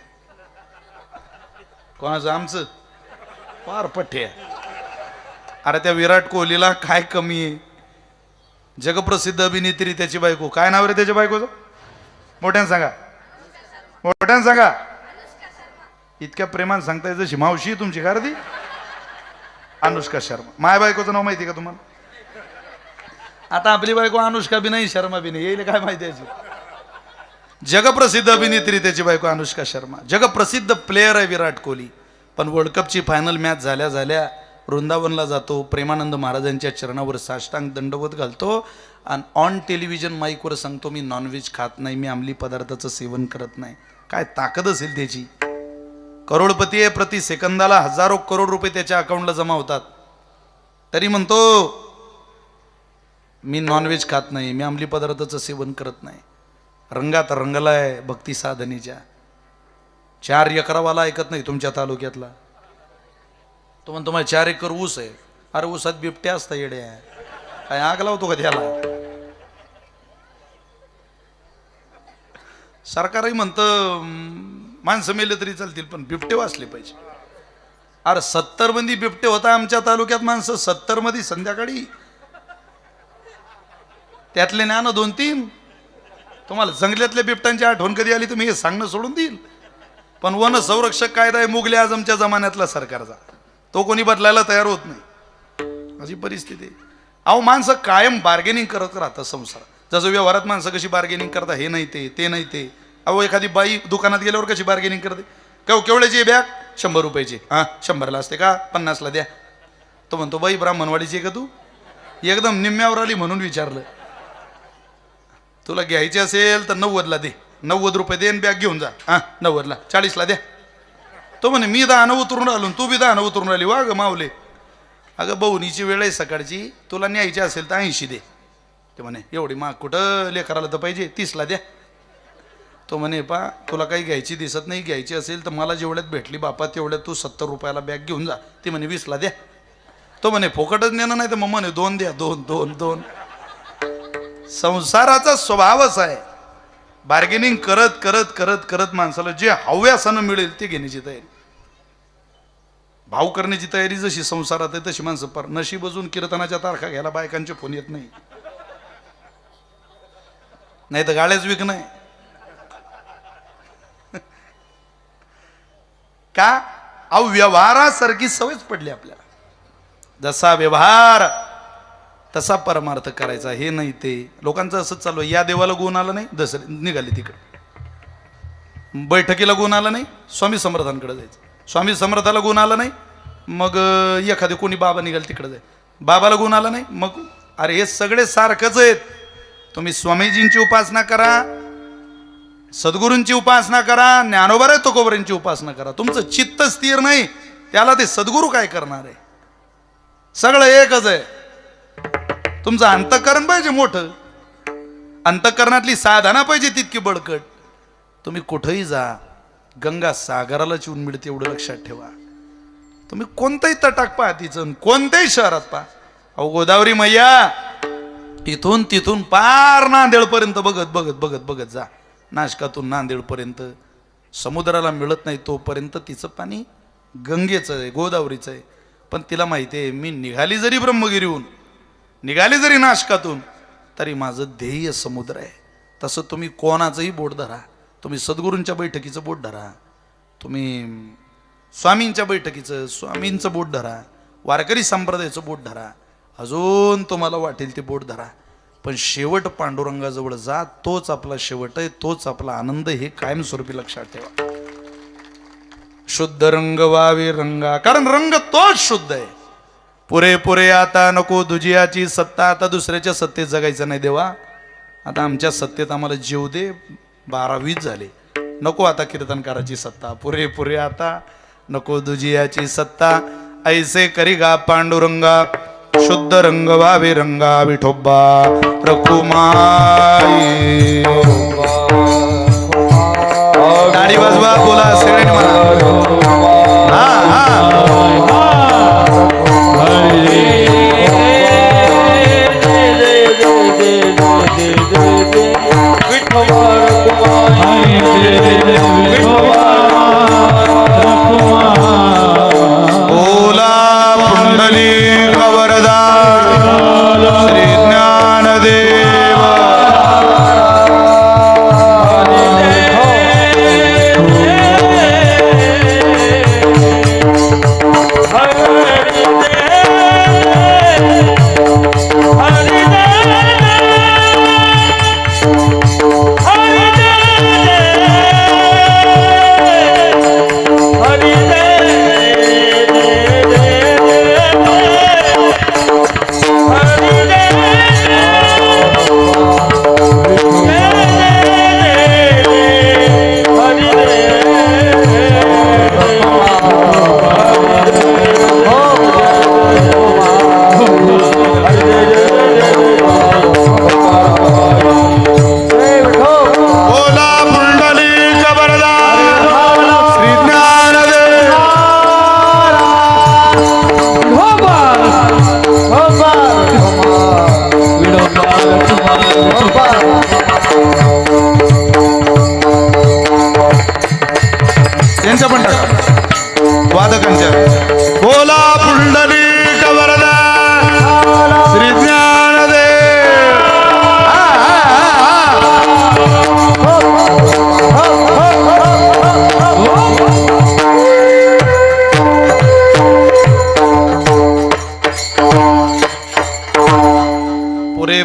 कोणाचं? आमचं फार पठ्ठे. अरे त्या विराट कोहलीला काय कमी आहे? जगप्रसिद्ध अभिनेत्री त्याची बायको, काय नाव रे त्याच्या बायकोचं? मोठ्यानं सांगा, मोठ्यानं सांगा. इतक्या प्रेमान सांगताय जशी मावशी तुमची का रे ती? अनुष्का शर्मा. माय बायकोचं नाव माहिती का तुम्हाला? आता आपली बायको अनुष्का बी नाही, शर्मा बी नाही, येईल काय माहिती याची? जगप्रसिद्ध अभिनेत्री त्याची बायको अनुष्का शर्मा. जगप्रसिद्ध प्लेयर आहे विराट कोहली. पण वर्ल्ड कपची फायनल मॅच झाल्या झाल्या वृंदावनला जातो, प्रेमानंद महाराजांच्या चरणावर साष्टांग दंडवत घालतो आणि ऑन टेलिव्हिजन माईकवर सांगतो मी नॉनव्हेज खात नाही, मी अंमली पदार्थाचं सेवन करत नाही. काय ताकद असेल त्याची? करोडपती आहे. प्रति सेकंदाला हजारो करोड रुपये त्याच्या अकाउंटला जमा होतात, तरी म्हणतो मी नॉनव्हेज खात नाही, मी अंमली पदार्थाचं सेवन करत नाही. रंगात रंगलाय भक्ती साधनेच्या. 4 एकरावाला ऐकत नाही तुमच्या तालुक्यातला. तो म्हणतो मला 4 एकर ऊस आहे. अरे ऊसात बिबट्या असता येड्या, काय आग लावतो का त्याला? सरकारही म्हणतं माणसं मेले तरी चालतील पण बिबटे वाचले पाहिजे. अरे 70 मध्ये बिबटे होता आमच्या तालुक्यात. माणसं 70 मध्ये संध्याकाळी, त्यातले ज्ञान 2-3. तुम्हाला जंगलातल्या बिबट्यांची आठवण कधी आली तुम्ही हे सांगणं सोडून देईल. पण वन संरक्षक कायदा आहे मुघले आजमच्या जमान्यातला सरकारचा, तो कोणी बदलायला तयार होत नाही. अशी परिस्थिती. अहो माणसं कायम बार्गेनिंग करत राहतात संसार. जसं व्यवहारात माणसं कशी बार्गेनिंग करतात, हे नाही ते नाही ते. अहो एखादी बाई दुकानात गेल्यावर कशी बार्गेनिंग करते? केवढ्याची बॅग? 100 रुपयाची. हां 100ला असते का? 50ला द्या. तो म्हणतो बाई ब्राह्मणवाडीची आहे का तू? एकदम निम्म्यावर आली म्हणून विचारलं. तुला घ्यायची असेल तर 90ला दे, 90 रुपये दे आणि बॅग घेऊन जा. हां 90ला, 40ला द्या. तो म्हणे मी 10 उतरून राहिलो, तू बी 10 उतरून राहिली. वा ग मावले. अगं बहुनीची वेळ आहे सकाळची, तुला न्यायची असेल तर 80 दे. ते म्हणे एवढी माग कुठं लेकराला तर पाहिजे, 30ला द्या. तो म्हणे पा तुला काही घ्यायची दिसत नाही, घ्यायची असेल तर मला जेवढ्यात भेटली बापा तेवढ्यात तू 70 रुपयाला बॅग घेऊन जा. ती म्हणे 20ला द्या. तो म्हणे फोकटच नेणं नाही तर मग म्हणे 2 द्या, 2. संसाराचा स्वभावच आहे. बार्गेनिंग करत करत करत करत माणसाला जे हव्यासानं मिळेल ते घेण्याची तयारी, भाव करण्याची तयारी. जशी संसारात आहे तशी माणसं पर नशीब अजून कीर्तनाच्या तारखा घ्यायला बायकांचे फोन येत नाही, नाही तर गाड्याच विक नाही. का? अहो व्यवहारासारखी सवयच पडली आपल्याला. जसा व्यवहार तसा परमार्थ करायचा, हे नाही ते. लोकांचं असंच चालू आहे. या देवाला गुण आला नाही, दसरे निघाले तिकडे. बैठकीला गुण आला नाही, स्वामी समर्थांकडे जायचं. स्वामी समर्थाला गुण आला नाही, मग एखादे कोणी बाबा निघाल तिकडे जाय. बाबाला गुण आला नाही, मग अरे हे सगळे सारखंच आहेत. तुम्ही स्वामीजींची उपासना करा, सद्गुरूंची उपासना करा, ज्ञानोबा तुकोबरांची उपासना करा. तुमचं चित्त स्थिर नाही, त्याला ते सद्गुरू काय करणार आहे? सगळं एकच आहे. तुमचं अंतःकरण पाहिजे मोठं, अंतःकरणातली साधना पाहिजे तितकी बळकट. तुम्ही कुठेही जा, गंगा सागराला चिवून मिळते एवढं लक्षात ठेवा. तुम्ही कोणत्याही तटाक पहा तिचं, कोणत्याही शहरात पहा. अहो गोदावरी मैया इथून तिथून पार नांदेडपर्यंत बघत बघत बघत बघत जा. नाशकातून नांदेडपर्यंत समुद्राला मिळत नाही तोपर्यंत तिचं पाणी गंगेचं आहे, गोदावरीचं आहे. पण तिला माहिती आहे मी निघाली जरी ब्रह्मगिरीहून, निघाली जरी नाशकातून, तरी माझं ध्येय समुद्र आहे. तसं तुम्ही कोणाचंही बोट धरा, तुम्ही सद्गुरूंच्या बैठकीचं बोट धरा, तुम्ही स्वामींच्या बैठकीचं स्वामींचं बोट धरा, वारकरी संप्रदायाचं बोट धरा, अजून तुम्हाला वाटेल ते बोट धरा, पण शेवट पांडुरंगाजवळ जा. तोच आपला शेवट आहे, तोच आपला आनंद. हे कायमस्वरूपी लक्षात ठेवा. शुद्ध रंग वावे रंगा, कारण रंग तोच शुद्ध आहे. पुरे आता नको दुजियाची सत्ता. आता दुसऱ्याच्या सत्तेत जगायचं नाही देवा. आता आमच्या सत्तेत आम्हाला जीव दे. 12-20 झाले, नको आता कीर्तनकाराची सत्ता. पुरे आता नको दुजियाची सत्ता. ऐसे करी गा पांडुरंगा, शुद्ध रंग वावे रंगा विठोबा रखुमाई. टाळी वाजवा, बोला सगळ्यांनी म्हणा. हा बोला पुंडलिक वरदा श्री ज्ञानदेव. त्यांच्या पण टाका वादकांच्या. बोला पुंडलिक वरदा श्री ज्ञानदेव.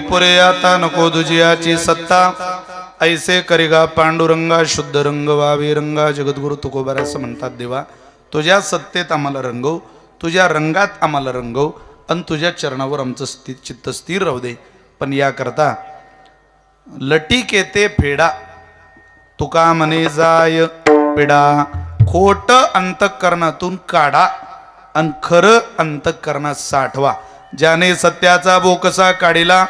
पुरे आता नको दुजियाची सत्ता. ऐसे करिगा पांडुरंगा, शुद्ध रंग वावे रंगा. जगद्गुरु तुकोबार असं म्हणतात, देवा तुझ्या सत्तेत आम्हाला रंगव, तुझ्या रंगात आम्हाला रंगव, आणि तुझ्या चरणावर आमचं चित्त स्थिर राहू दे. पण याकरता लटीक येते फेडा, तुका म्हणे जाय पिडा. खोट अंतःकरणातून काढा आणि खरं अंतःकरणात साठवा. ज्याने सत्याचा बोकसा काढिला,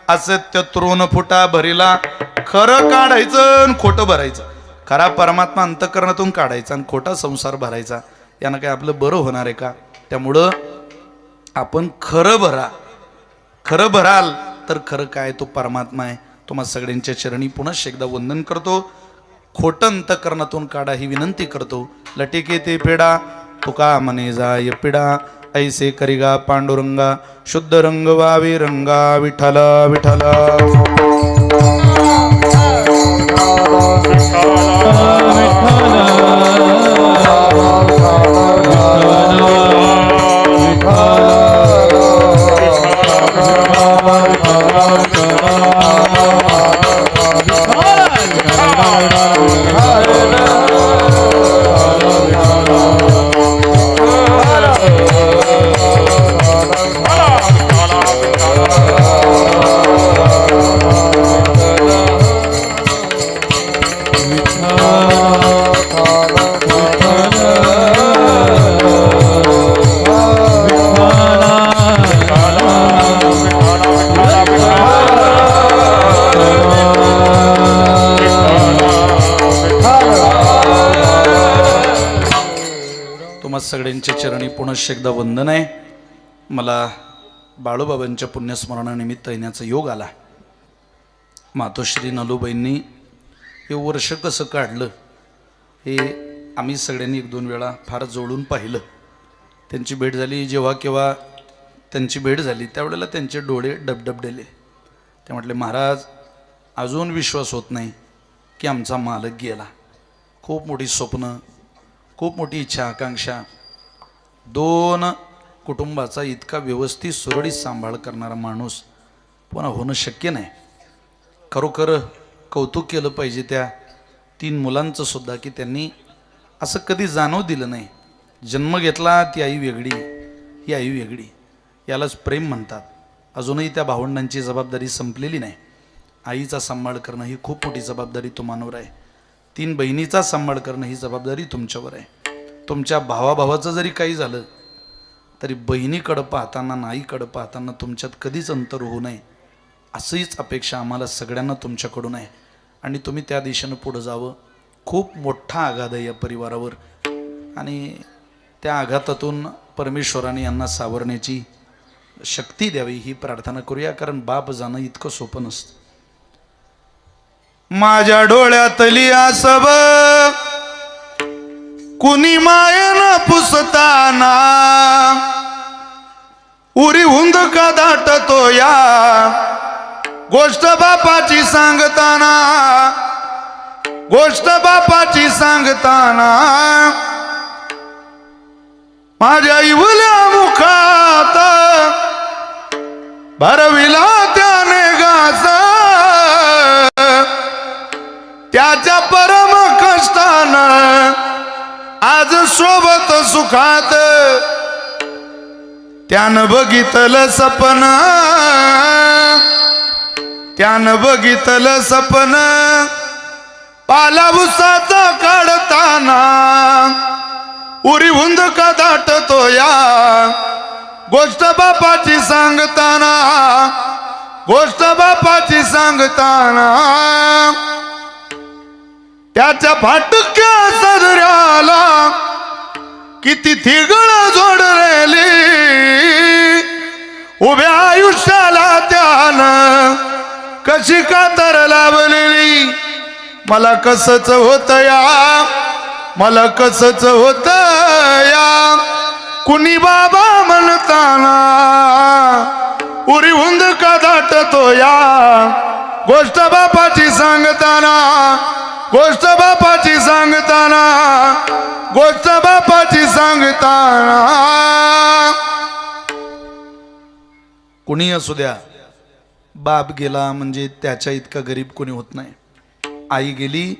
असत्य तृण फुटा भरिला. खरं काढायचं आणि खोटं भरायचं. खरा परमात्मा अंतःकरणातून काढायचा आणि खोटा संसार भरायचा. यानं काय आपलं बरं होणार आहे का? त्यामुळं आपण खरं भरा. खरं भराल तर खरं काय तो परमात्मा आहे. तुम्हा सगळ्यांच्या चरणी पुन्हा एकदा वंदन करतो. खोटं अंतःकरणातून काढा ही विनंती करतो. लटिके ते पेडा, तुका म्हणे जाय पिडा. ऐसे करिगा पांडुरंगा, शुद्ध रंग वावे रंगा विठ्ठला विठ्ठला. सगळ्यांच्या चरणी पुन्हा एकदा वंदन आहे. मला बाळूबाबांच्या पुण्यस्मरणानिमित्त येण्याचा योग आला. मातोश्री नलूबाईंनी हे वर्ष कसं काढलं हे आम्ही सगळ्यांनी 1-2 वेळा फार जवळून पाहिलं. त्यांची भेट झाली, जेव्हा केव्हा त्यांची भेट झाली त्यावेळेला त्यांचे डोळे डबडबडेले. ते म्हटले, महाराज अजून विश्वास होत नाही की आमचा मालक गेला. खूप मोठी स्वप्न, खूप मोठी इच्छा आकांक्षा, 2 कुटुंबाचा इतका व्यवस्थित सुरळीत सांभाळ करणारा माणूस पुन्हा होणं शक्य नाही. खरोखर कौतुक केलं पाहिजे त्या 3 मुलांचं सुद्धा की त्यांनी असं कधी जाणव दिलं नाही. जन्म घेतला ती आई वेगळी, ही आई वेगळी, यालाच प्रेम म्हणतात. अजूनही त्या भावंडांची जबाबदारी संपलेली नाही. आईचा सांभाळ करणं ही खूप मोठी जबाबदारी तुम्हांवर आहे. 3 बहिणीचा सांभाळ करणं ही जबाबदारी तुमच्यावर आहे. तुमच्या भावाभावाचं जरी काही झालं तरी बहिणीकडं पाहताना नाईकडं पाहताना तुमच्यात कधीच अंतर होऊ नये असंहीच अपेक्षा आम्हाला सगळ्यांना तुमच्याकडून आहे. आणि तुम्ही त्या दिशेनं पुढं जावं. खूप मोठा आघात आहे या परिवारावर आणि त्या आघातातून परमेश्वराने यांना सावरण्याची शक्ती द्यावी ही प्रार्थना करूया. कारण बाप जाणं इतकं सोपं नसतं. माझ्या डोळ्यातली आसव कुणी मायेनं पुसताना उरी हुंद का दाटतो या गोष्ट बापाची सांगताना, गोष्ट बापाची सांगताना माझ्या इवल्या मुखात भरविला त्याने घास, त्याच्या परम कष्टानं आज सोबत सुखात त्यानं बघितलं सपन, त्यानं बघितलं सपन पाला उसाचा काढताना उरी हुंद का दाटतो या गोष्ट बापाची सांगताना, गोष्ट बापाची सांगताना त्याच्या फाटक्या सदऱ्याला किती थिगळ जोडलेली उभ्या आयुष्याला त्यानं कशी कातर लावलेली. मला कसच होत या, मला कसच होत या कुणी बाबा म्हणताना उरी हुंद का दाटतो या गोष्ट बापाची सांगताना, गोष्ट बापाची सांगताना, गोष्ट बापाची सांगताना. कुणी असू द्या, बाप गेला म्हणजे त्याच्या इतका गरीब कोणी होत नाही. आई गेली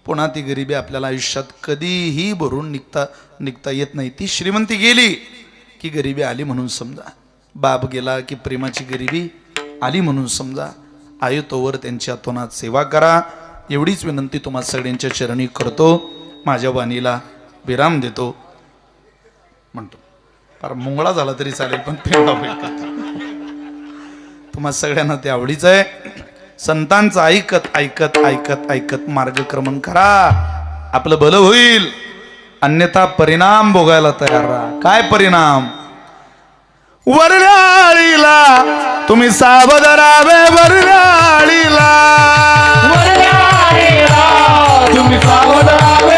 पुन्हा ती गरिबी आपल्याला आयुष्यात कधीही भरून निघता येत नाही. ती श्रीमंती गेली की गरिबी आली म्हणून समजा, बाप गेला की प्रेमाची गरिबी आली म्हणून समजा. आई तोवर त्यांच्या तोनात सेवा करा एवढीच विनंती तुम्हा सगळ्यांच्या चरणी करतो. माझ्या वाणीला विराम देतो. म्हणतो फार मुंगळा झाला तरी चालेल पण पेंडा होईल का तुम्हा सगळ्यांना ते आवडीचं आहे. संतांचं ऐकत ऐकत ऐकत ऐकत मार्गक्रमण करा, आपलं भलं होईल. अन्यथा परिणाम भोगायला तयार राहा. काय परिणाम? वरल्याळीला तुम्ही सावध राहावे, वरल्याळीला तुम्ही सावध राहावे.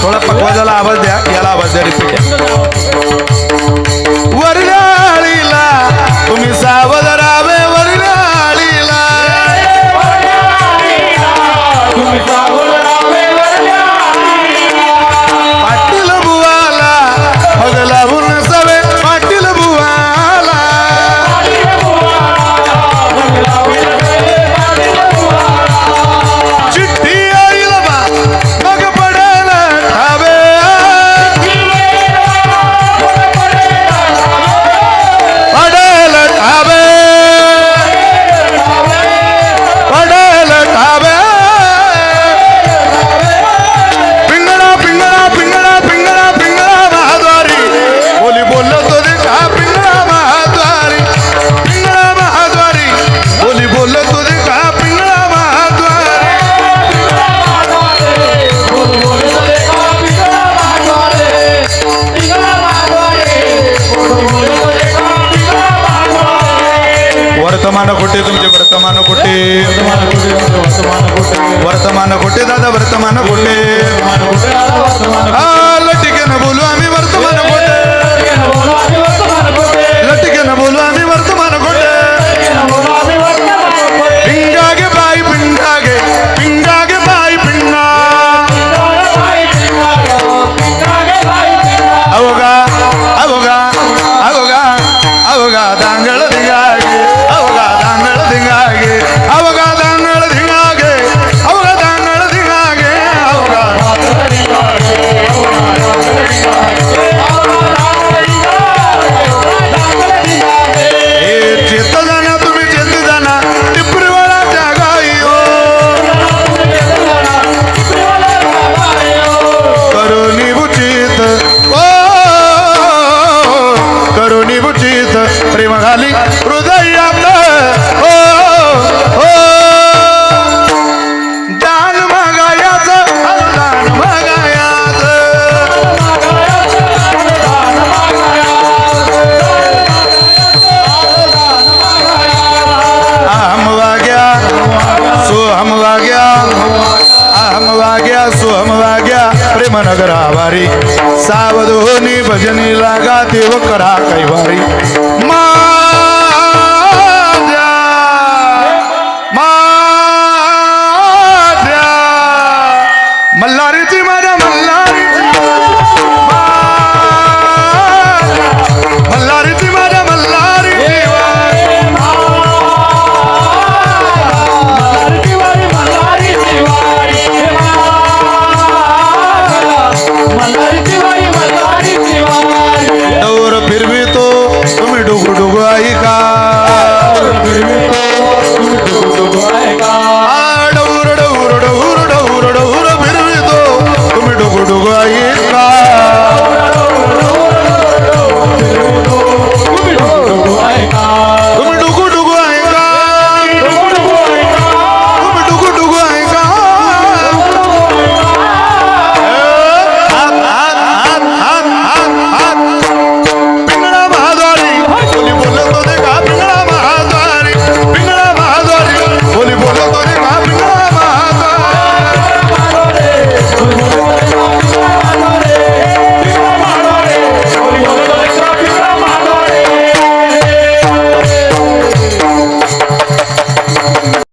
थोडा पकवाजाला आवाज द्या, याला आवाज द्या, रिपीट द्या. वरल्याळीला तुम्ही सावध राहावे, वरल्याळीला तुम्ही सावध राहावे. पाटील बुवाला मग लावून सवे, पाटील बुवाला चिठ्ठी येईल बा मग पडेल ठावे, पडेल ठावे, पडेल ठावे. पिंगळा पिंगळा पिंगळा पिंगळा पिंगळा महाद्वारी बोली बोललो तो देखा. पिंगळा महाद्वारी, पिंगळा महाद्वारी बोली बोललो तो देखा. पिंगळा महाद्वारी वर्तमान कुठे तुमचे वर्तमान कुठे, वर्तमान कुठे दादा, वर्तमान कुठे. लटिकेनं बोलू आम्ही वर्तमान कुठे, लटिकेनं बोलू आम्ही वर्तमान कुठे. सोहम वाग्या अहम वाग्या सोहम वाग्या प्रेम नगरा वारी सावधोनी भजनी लागा देव करा कैवारी मा